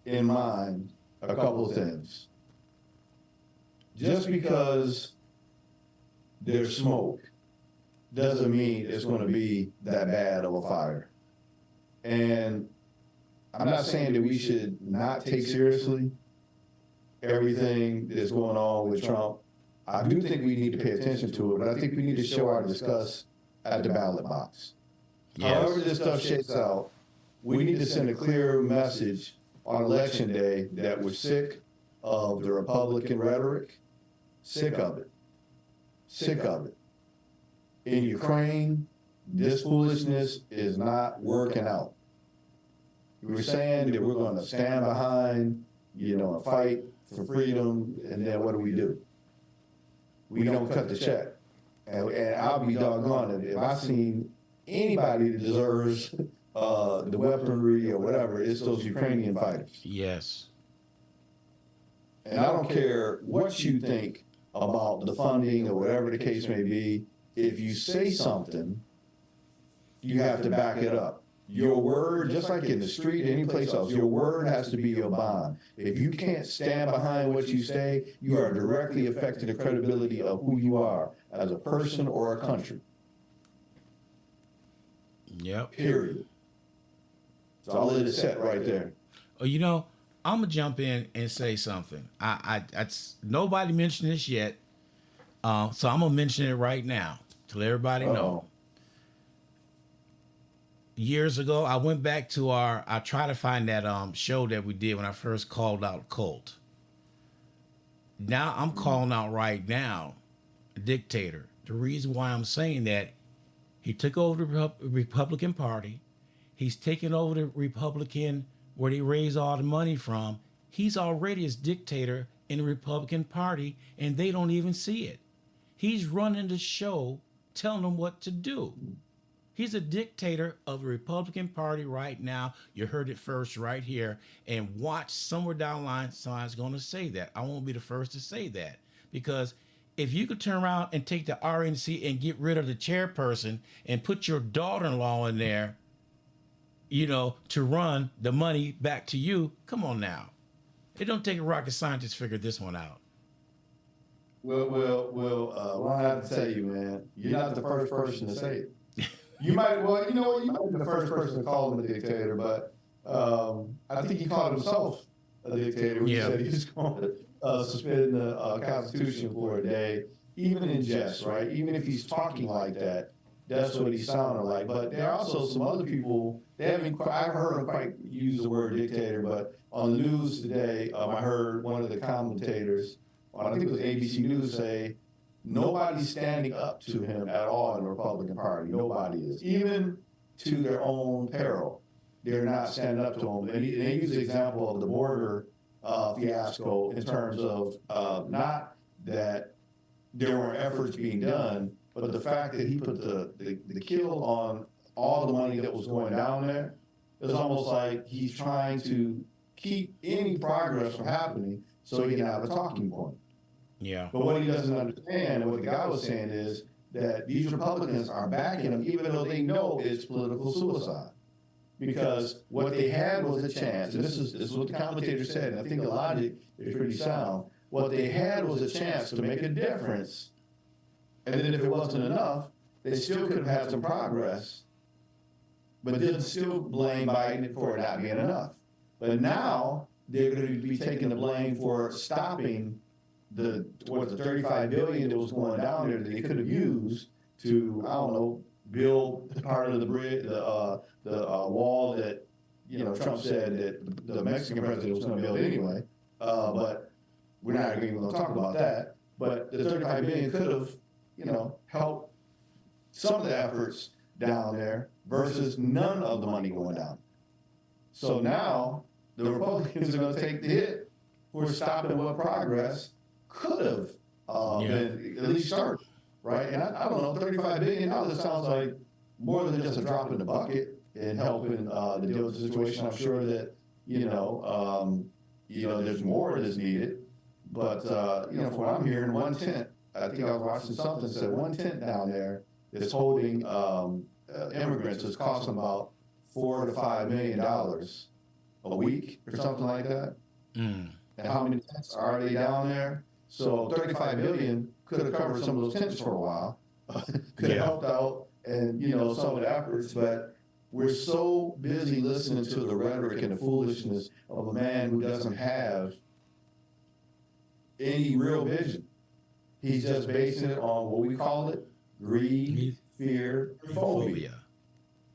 in mind a couple of things. Just because there's smoke doesn't mean it's going to be that bad of a fire. And I'm not saying that we should not take seriously everything that's going on with Trump. I do think we need to pay attention to it, but I think we need to show our disgust at the ballot box. Yes. However this stuff shakes out, we need to send a clear message on Election Day that we're sick of the Republican rhetoric, sick of it. Sick of it. In Ukraine, this foolishness is not working out. We were saying that we're going to stand behind, you know, and fight for freedom, and then what do? We don't cut the check. And I'll be doggone it. If I seen anybody that deserves the weaponry or whatever, it's those Ukrainian fighters. Yes. And I don't care what you think about the funding or whatever the case may be. If you say something, you have to back it up. Your word, just like in the street, any place else, your word has to be your bond. If you can't stand behind what you say, you are directly affecting the credibility of who you are as a person or a country. Yep. Period. So I'll let it set right there. Oh, you know, I'm gonna jump in and say something. I nobody mentioned this yet, so I'm gonna mention it right now to let everybody know. Years ago, I went back to I tried to find that show that we did when I first called out Colt. Now I'm calling out right now, dictator. The reason why I'm saying that, he took over the Republican Party. He's taken over the Republican where they raise all the money from. He's already as dictator in the Republican Party, and they don't even see it. He's running the show, telling them what to do. He's a dictator of the Republican Party right now. You heard it first right here. And watch, somewhere down the line, someone's going to say that. I won't be the first to say that. Because if you could turn around and take the RNC and get rid of the chairperson and put your daughter-in-law in there, you know, to run the money back to you, come on now. It don't take a rocket scientist to figure this one out. Well, I have to tell you, man, you're not the first person to say it. You might, well, you know what, you might be the first person to call him a dictator, but I think he called himself a dictator when he said he was going to suspend the Constitution for a day, even in jest, right? Even if he's talking like that, that's what he sounded like. But there are also some other people, they haven't, I've heard him quite use the word dictator, but on the news today, I heard one of the commentators, I think it was ABC News, say nobody's standing up to him at all in the Republican Party. Nobody is, even to their own peril. They're not standing up to him. And they use the example of the border fiasco in terms of not that there were efforts being done, but the fact that he put the kill on all the money that was going down there. It's almost like he's trying to keep any progress from happening so he can have a talking point. Yeah. But what he doesn't understand, and what the guy was saying, is that these Republicans are backing him, even though they know it's political suicide. Because what they had was a chance, and this is what the commentator said, and I think the logic is pretty sound. What they had was a chance to make a difference, and then if it wasn't enough, they still could have had some progress, but didn't still blame Biden for it not being enough. But now they're going to be taking the blame for stopping the $35 billion that was going down there that they could have used to, I don't know, build part of the bridge, the wall that, you know, Trump said that the Mexican president was going to build anyway. But we're not even going to talk about that. But the $35 billion could have, you know, helped some of the efforts down there versus none of the money going down. So now the Republicans are going to take the hit for stopping what progress could have been at least started, right? And I don't know, $35 billion sounds like more than just a drop in the bucket in helping to deal with the situation. I'm sure that, there's more that's needed. But, from what I'm hearing, one tent, I think I was watching something that said one tent down there is holding immigrants is costing about $4 to $5 million a week or something like that. And how many tents are they down there? So $35 billion could have covered some of those tents for a while, could have helped out and, some of the efforts, but we're so busy listening to the rhetoric and the foolishness of a man who doesn't have any real vision. He's just basing it on what we call it, greed, fear, and phobia.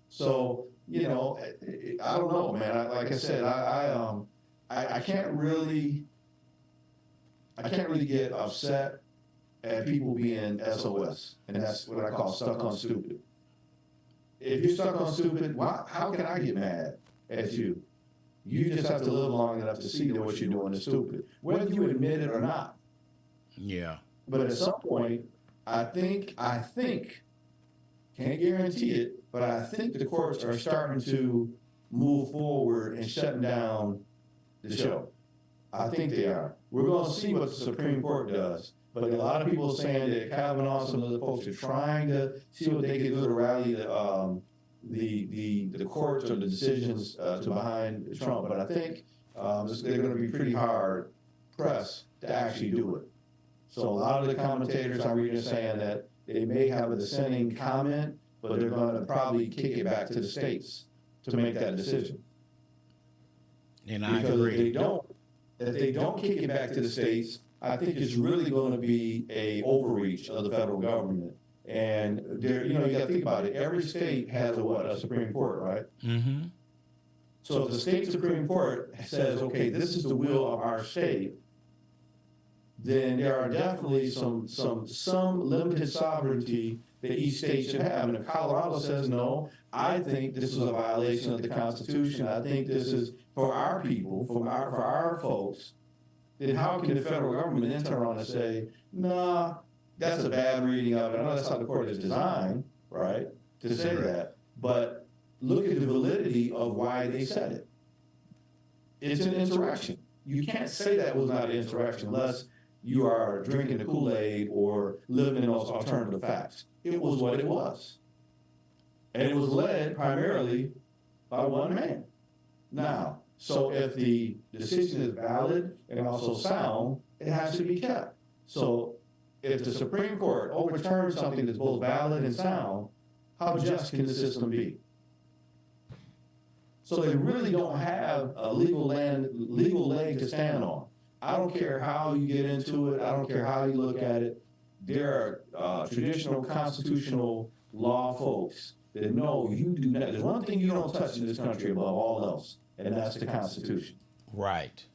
So, I don't know, man. Like I said, I can't really get upset at people being SOS, and that's what I call stuck on stupid. If you're stuck on stupid, how can I get mad at you? You just have to live long enough to see that what you're doing is stupid, whether you admit it or not. Yeah. But at some point, I think, can't guarantee it, but I think the courts are starting to move forward and shutting down the show. I think they are. We're going to see what the Supreme Court does. But a lot of people are saying that Kavanaugh, some of the folks are trying to see what they can do to rally the courts or the decisions to behind Trump. But I think they're going to be pretty hard pressed to actually do it. So a lot of the commentators I'm reading are saying that they may have a dissenting comment, but they're going to probably kick it back to the states to make that decision. And I agree. If they don't kick it back to the states, I think it's really going to be a overreach of the federal government. And there, you got to think about it. Every state has a Supreme Court, right? Mm-hmm. So if the state Supreme Court says, okay, this is the will of our state, then there are definitely some limited sovereignty that each state should have. And if Colorado says no, I think this is a violation of the Constitution. I think this is for our people, for our folks. Then how can the federal government then turn around and say, nah, that's a bad reading of it? I know that's how the court is designed, right, to say that. But look at the validity of why they said it. It's an insurrection. You can't say that was not an insurrection unless you are drinking the Kool-Aid or living in those alternative facts. It was what it was. And it was led primarily by one man. Now, so if the decision is valid and also sound, it has to be kept. So if the Supreme Court overturns something that's both valid and sound, how just can the system be? So they really don't have a legal leg to stand on. I don't care how you get into it. I don't care how you look at it. There are traditional constitutional law folks that know you do not. There's one thing you don't touch in this country above all else, and that's the Constitution. Right.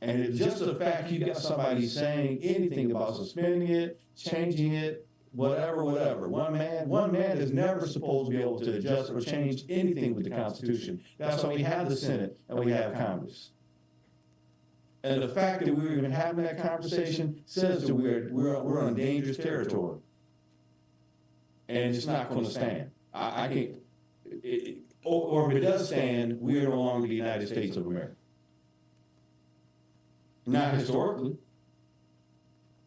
And it's just the fact you got somebody saying anything about suspending it, changing it, whatever. One man is never supposed to be able to adjust or change anything with the Constitution. That's why we have the Senate and we have Congress. And the fact that we're even having that conversation says that we're on dangerous territory, and it's not going to stand. I can't. Or if it does stand, we are no longer the United States of America. Not historically.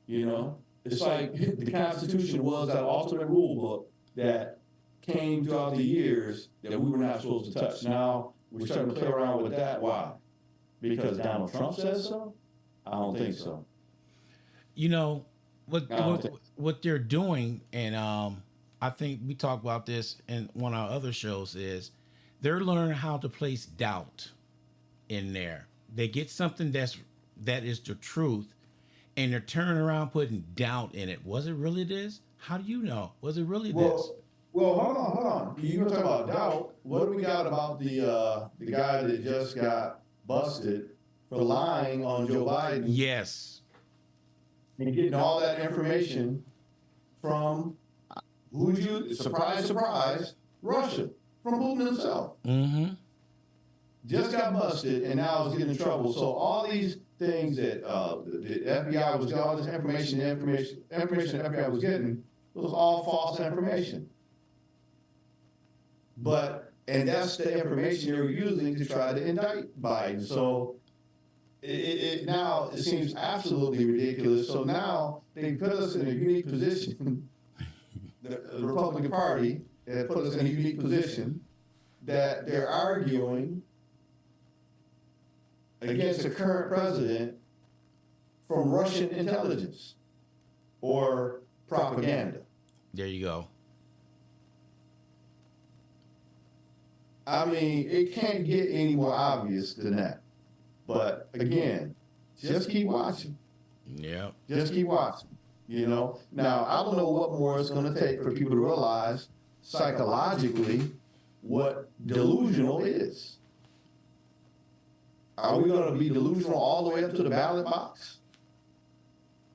You know, it's like the Constitution was that ultimate rule book that came throughout the years that we were not supposed to touch. Now we're starting to play around with that. Why? Because Donald Trump says so? I don't think so. You know what they're doing, and I think we talked about this in one of our other shows, is they're learning how to place doubt in there. They get something that is the truth, and they're turning around putting doubt in it. Was it really this? How do you know? Was it really this? Well, hold on. You gonna talk about doubt? What do we got about the guy that just got busted for lying on Joe Biden? Yes. And getting all that information from surprise, Russia, from Putin himself. Mm-hmm. Just got busted and now is getting in trouble. So all these things that the FBI was, all this information the FBI was getting was all false information. And that's the information they were using to try to indict Biden. So now it seems absolutely ridiculous. So now they put us in a unique position. The Republican Party has put us in a unique position that they're arguing against the current president from Russian intelligence or propaganda. There you go. I mean, it can't get any more obvious than that. But again, just keep watching. Yeah. Just keep watching. You know. Now, I don't know what more it's going to take for people to realize psychologically what delusional is. Are we going to be delusional all the way up to the ballot box?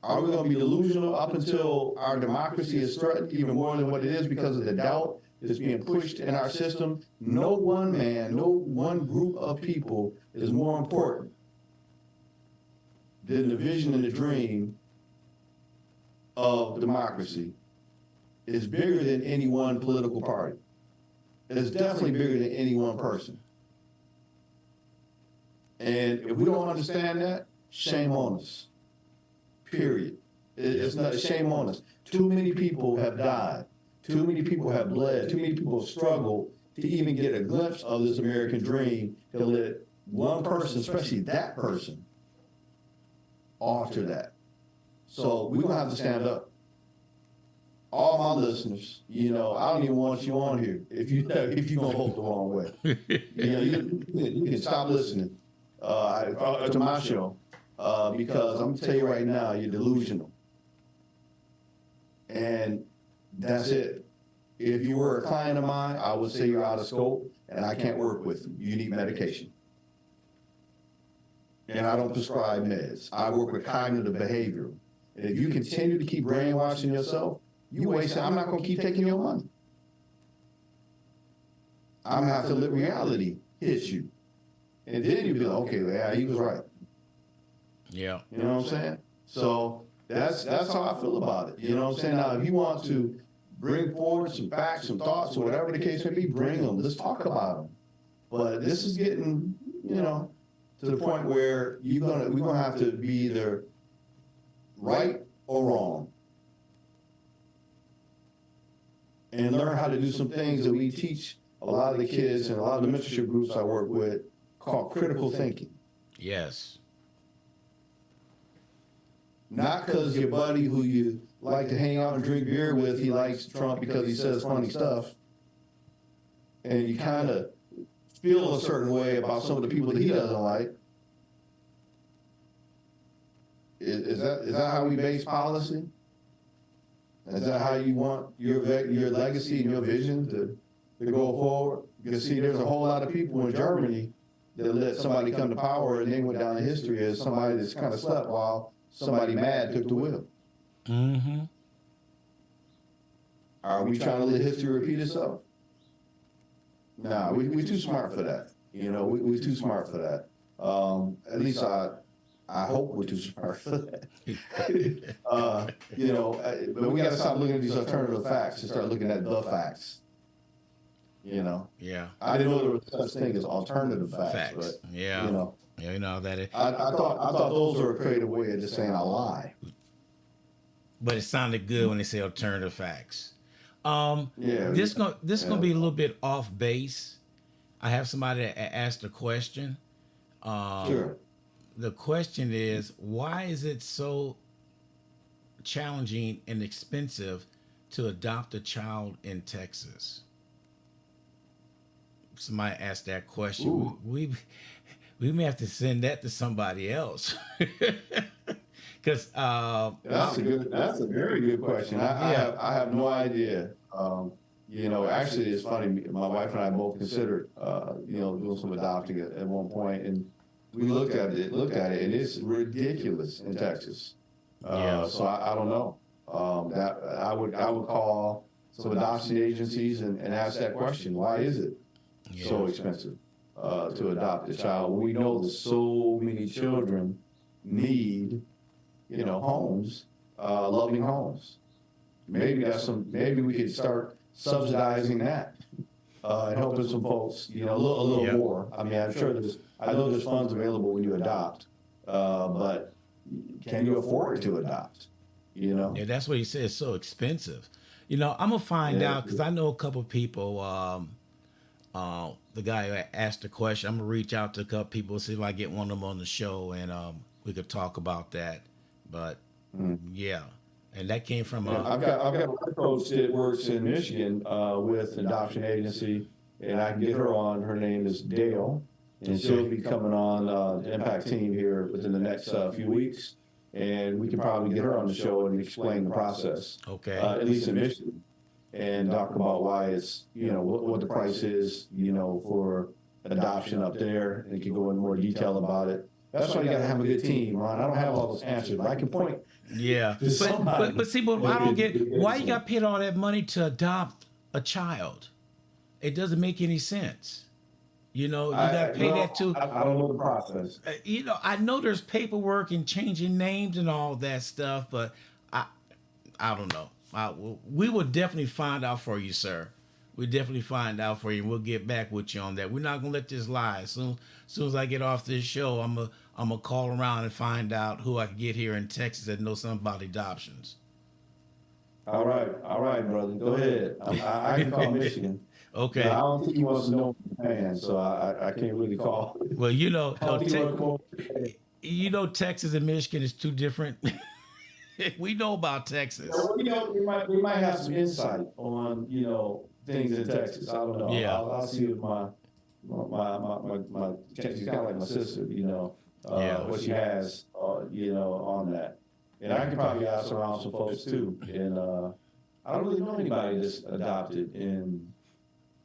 Are we going to be delusional up until our democracy is threatened even more than what it is because of the doubt that's being pushed in our system? No one man, no one group of people is more important than the vision and the dream of democracy. Is bigger than any one political party. It's definitely bigger than any one person. And if we don't understand that, shame on us. Period. It's not shame on us. Too many people have died. Too many people have bled. Too many people have struggled to even get a glimpse of this American dream to let one person, especially that person, alter that. So we're going to have to stand up. All my listeners, you know, I don't even want you on here if you're going to vote the wrong way. You can stop listening to my show because I'm going to tell you right now, you're delusional. And that's it. If you were a client of mine, I would say you're out of scope and I can't work with you. You need medication. And I don't prescribe meds. I work with cognitive behavioral. And if you continue to keep brainwashing yourself, you waste. I'm not going to keep taking your money. I'm going to have to let reality hit you. And then you'll be like, okay, yeah, he was right. Yeah. You know what I'm saying? So that's how I feel about it. You know what I'm saying? Now, if you want to bring forward some facts, some thoughts, or whatever the case may be, bring them. Let's talk about them. But this is getting, you know, to the point where we're gonna have to be either right or wrong, and learn how to do some things that we teach a lot of the kids and a lot of the mentorship groups I work with called critical thinking. Yes. Not because your buddy who you like to hang out and drink beer with, he likes Trump because he says funny stuff, and you kind of feel a certain way about some of the people that he doesn't like. Is that how we base policy? Is that how you want your legacy and your vision to go forward? You can see there's a whole lot of people in Germany that let somebody come to power and they went down in history as somebody that's kind of slept while somebody mad took the wheel. Mm-hmm. Are we trying to let history repeat itself? Nah, we too smart for that. We're too smart for that. At least I hope we're too smart for that. But we got to stop looking at these alternative facts and start looking at the facts. Yeah. I didn't know there was such thing as alternative facts. But, Yeah. Yeah, that is. I thought those were a creative way of just saying a lie. But it sounded good when they say alternative facts. Yeah. This gonna be a little bit off base. I have somebody that asked a question. Sure. The question is, why is it so challenging and expensive to adopt a child in Texas? Somebody asked that question. Ooh. We may have to send that to somebody else. Because that's a very good question. I have no idea. Actually, it's funny. My wife and I both considered, doing some adopting at one point, and we looked at it, and it's ridiculous in Texas. So I don't know. That I would call some adoption agencies and ask that question. Why is it so expensive to adopt a child? We know that so many children need, homes, loving homes. Maybe we could start subsidizing that and helping some folks, a little more. I mean, I know there's funds available when you adopt, but can you afford to adopt? Yeah, that's what he said. It's so expensive. I'm gonna find out because I know a couple people. The guy who asked the question, I'm gonna reach out to a couple people, see if I get one of them on the show, and we could talk about that. But yeah, and that came from. I've got a coach that works in Michigan with an adoption agency, and I can get her on. Her name is Dale, and she'll be coming on the Impact team here within the next few weeks, and we can probably get her on the show and explain the process. Okay. At least in Michigan, and talk about why it's what the price is for adoption up there, and can go in more detail about it. That's why you got to have a good team, Ron. I don't have all those answers, but I can point. Yeah, but I don't get why you got to pay all that money to adopt a child. It doesn't make any sense. You got to pay that too. I don't know the process. I know there's paperwork and changing names and all that stuff, but I don't know. We will definitely find out for you, sir. We'll definitely find out for you. We'll get back with you on that. We're not gonna let this lie. Soon as I get off this show, I'm gonna call around and find out who I can get here in Texas that knows something about adoptions. All right, brother. Go ahead. I can call Michigan. Okay. I don't think he wants to know Japan, so I can't really call. Well, Texas and Michigan is two different. We know about Texas. We might have some insight on things in Texas. I don't know. Yeah. I'll see if my she's kind of like my sister. What she has on that, and I can probably ask around some folks too. And I don't really know anybody that's adopted in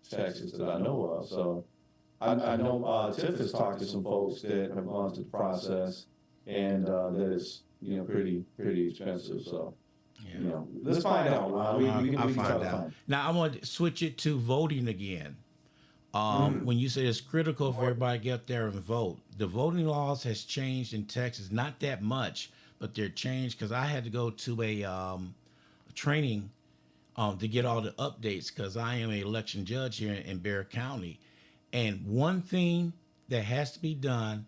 Texas that I know of. So I know Tiff has talked to some folks that have gone through the process, and that is pretty expensive. So let's find out. We can find out. Now I want to switch it to voting again. When you say it's critical for everybody to get there and vote, the voting laws has changed in Texas. Not that much, but they're changed because I had to go to a training to get all the updates because I am an election judge here in Bexar County. And one thing that has to be done,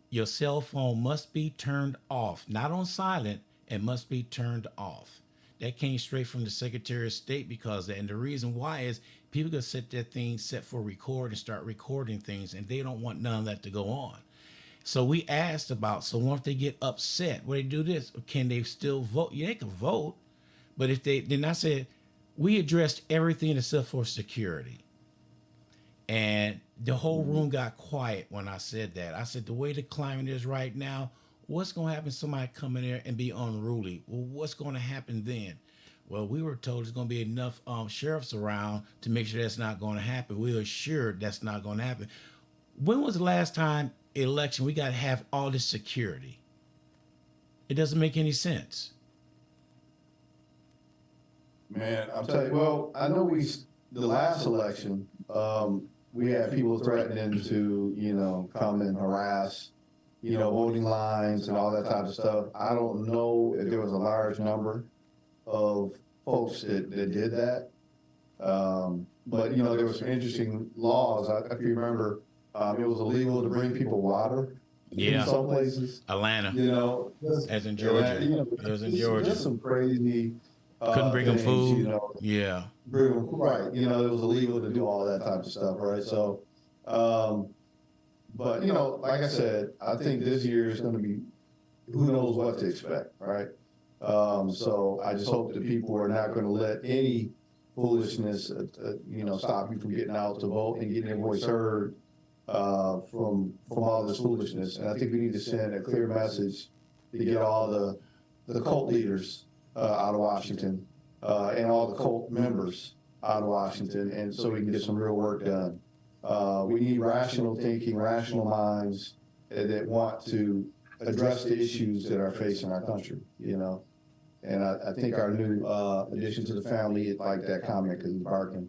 your cell phone must be turned off, not on silent. It must be turned off. That came straight from the Secretary of State and the reason why is people gonna set their things set for record and start recording things, and they don't want none of that to go on. So we asked about, so once they get upset, when they do this, can they still vote? Yeah, they can vote, but if then I said, we addressed everything except for security. And the whole room got quiet when I said that. I said, the way the climate is right now, what's going to happen if somebody come in there and be unruly? Well, what's going to happen then? Well, we were told there's going to be enough sheriffs around to make sure that's not going to happen. We were assured that's not going to happen. when was the last time election we got to have all this security? It doesn't make any sense. Man, I'm telling you, well, I know the last election, we had people threatening to, come and harass, voting lines and all that type of stuff. I don't know if there was a large number of folks that did that. But, there were some interesting laws. If you remember, it was illegal to bring people water in some places. Atlanta, as in Georgia. Georgia. It was in Georgia. Just some crazy. Couldn't bring them things, food. Yeah. Right. It was illegal to do all that type of stuff, right? So, but, like I said, I think this year is going to be, who knows what to expect, right? So I just hope that people are not going to let any foolishness, stop you from getting out to vote and getting your voice heard from all this foolishness. And I think we need to send a clear message to get all the cult leaders out of Washington and all the cult members out of Washington, and so we can get some real work done. We need rational thinking, rational minds that want to address the issues that are facing our country, And I think our new addition to the family like that comment because he's barking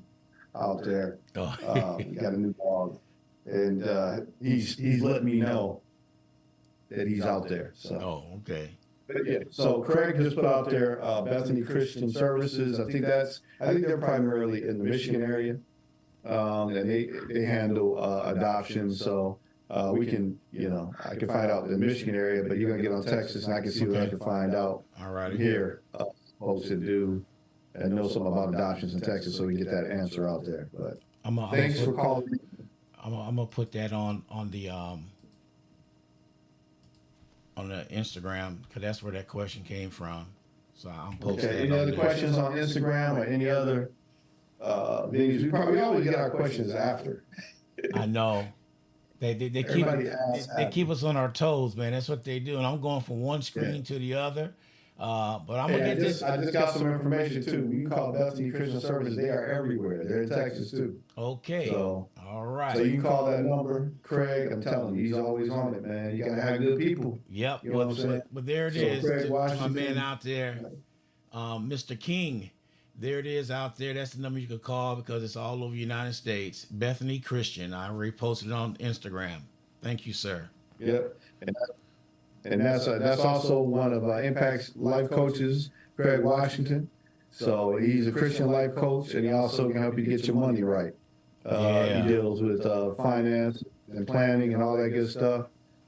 out there. We got a new dog, and he's letting me know that he's out there. So. Oh, okay. But yeah, so Craig just put out there Bethany Christian Services. I think they're primarily in the Michigan area, and they handle adoption. So we can, I can find out the Michigan area, but you're gonna get on Texas, and I can see what I can find out. All right. Here, folks that do and know something about adoptions in Texas, so we get that answer out there. But thanks for calling. I'm gonna put that on the Instagram because that's where that question came from. So I'm posting. Okay. Any other questions on Instagram or any other things? We always get our questions after. I know. They keep us on our toes, man. That's what they do. And I'm going from one screen to the other. But I'm gonna get this. I just got some information too. You can call Bethany Christian Services. They are everywhere. They're in Texas too. Okay. So all right. So you can call that number, Craig. I'm telling you, he's always on it, man. You gotta have good people. Yep. You know what I'm saying? But there it is. Craig My man out there, Mr. King. There it is out there. That's the number you could call because it's all over the United States. Bethany Christian. I reposted it on Instagram. Thank you, sir. Yep. And that's also one of Impact's life coaches, Craig Washington. So he's a Christian life coach, and he also can help you get your money right. He deals with finance and planning and all that good stuff.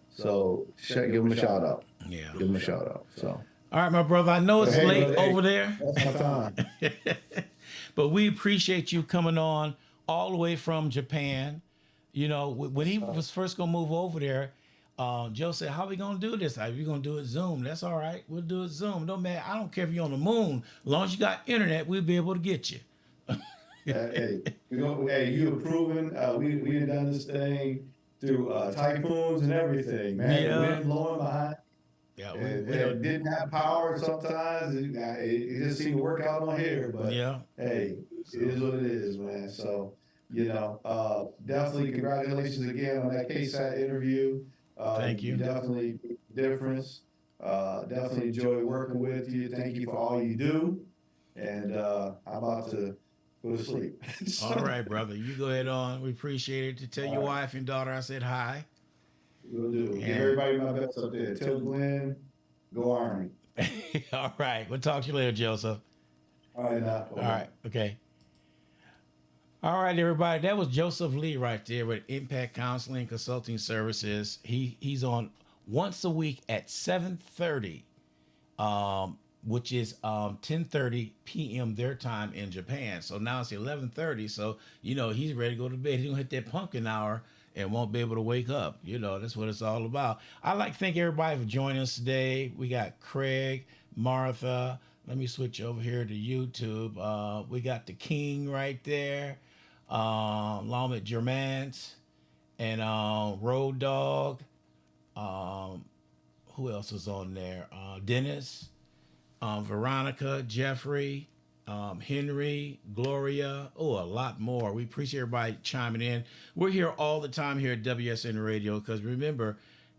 So give him a shout out. Yeah. Give him a shout out. So. All right, my brother. I know it's late over there. That's my time. But we appreciate you coming on all the way from Japan. When he was first going to move over there, Joe said, how are we going to do this? Are we going to do it Zoom? That's all right. We'll do it Zoom. No, man, I don't care if you're on the moon. As long as you got internet, we'll be able to get you. Hey, you have proven we've done this thing through typhoons and everything, man. Yeah. Wind blowing behind. Yeah, It didn't have power sometimes. It just seemed to work out on here. But hey, it is what it is, man. So, definitely congratulations again on that KSAT interview. Thank you. Definitely make a difference. Definitely enjoy working with you. Thank you for all you do. And I'm about to go to sleep. All right, brother. You go ahead on. We appreciate it. To tell your wife and daughter I said hi. Will do. Give everybody my best up there. Tell Glenn, go Army. All right. We'll talk to you later, Joseph. All right, now. All right. Okay. All right, everybody. That was Joseph Lee right there with Impact Counseling Consulting Services. He's on once a week at 7:30, which is 10:30 p.m. their time in Japan. So now it's 11:30. So he's ready to go to bed. He's gonna hit that pumpkin hour and won't be able to wake up. That's what it's all about. I'd like to thank everybody for joining us today. We got Craig, Martha. Let me switch over here to YouTube. We got the King right there. Along with Germans and Road Dog. Who else was on there? Dennis, Veronica, Jeffrey, Henry, Gloria, oh, a lot more. We appreciate everybody chiming in. We're here all the time here at WSN Radio because remember,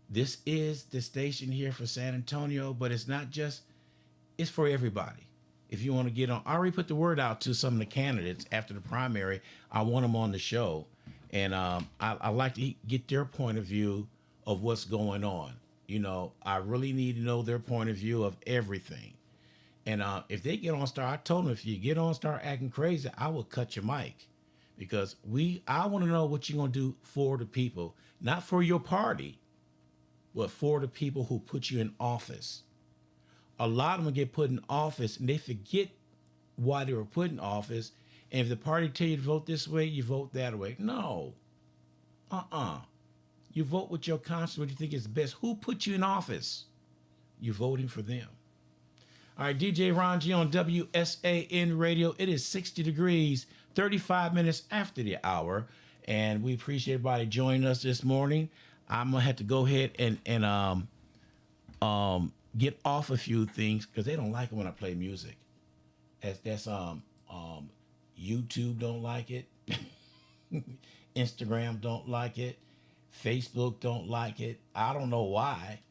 this is the station here for San Antonio, but it's not just, it's for everybody. If you want to get on, I already put the word out to some of the candidates after the primary. I want them on the show. And I like to get their point of view of what's going on. You know, I really need to know their point of view of everything. And if they get on star, I told them if you get on start acting crazy, I will cut your mic because I want to know what you're gonna do for the people, not for your party, but for the people who put you in office. A lot of them get put in office and they forget why they were put in office. And if the party tell you to vote this way, you vote that way. No, you vote with your conscience, what you think is best. Who put you in office? You're voting for them. All right, DJ Ron G on WSAN Radio. It is 60 degrees, 35 minutes after the hour. And we appreciate everybody joining us this morning. I'm going to have to go ahead and get off a few things because they don't like it when I play music. That's YouTube don't like it. Instagram don't like it. Facebook don't like it. I don't know why.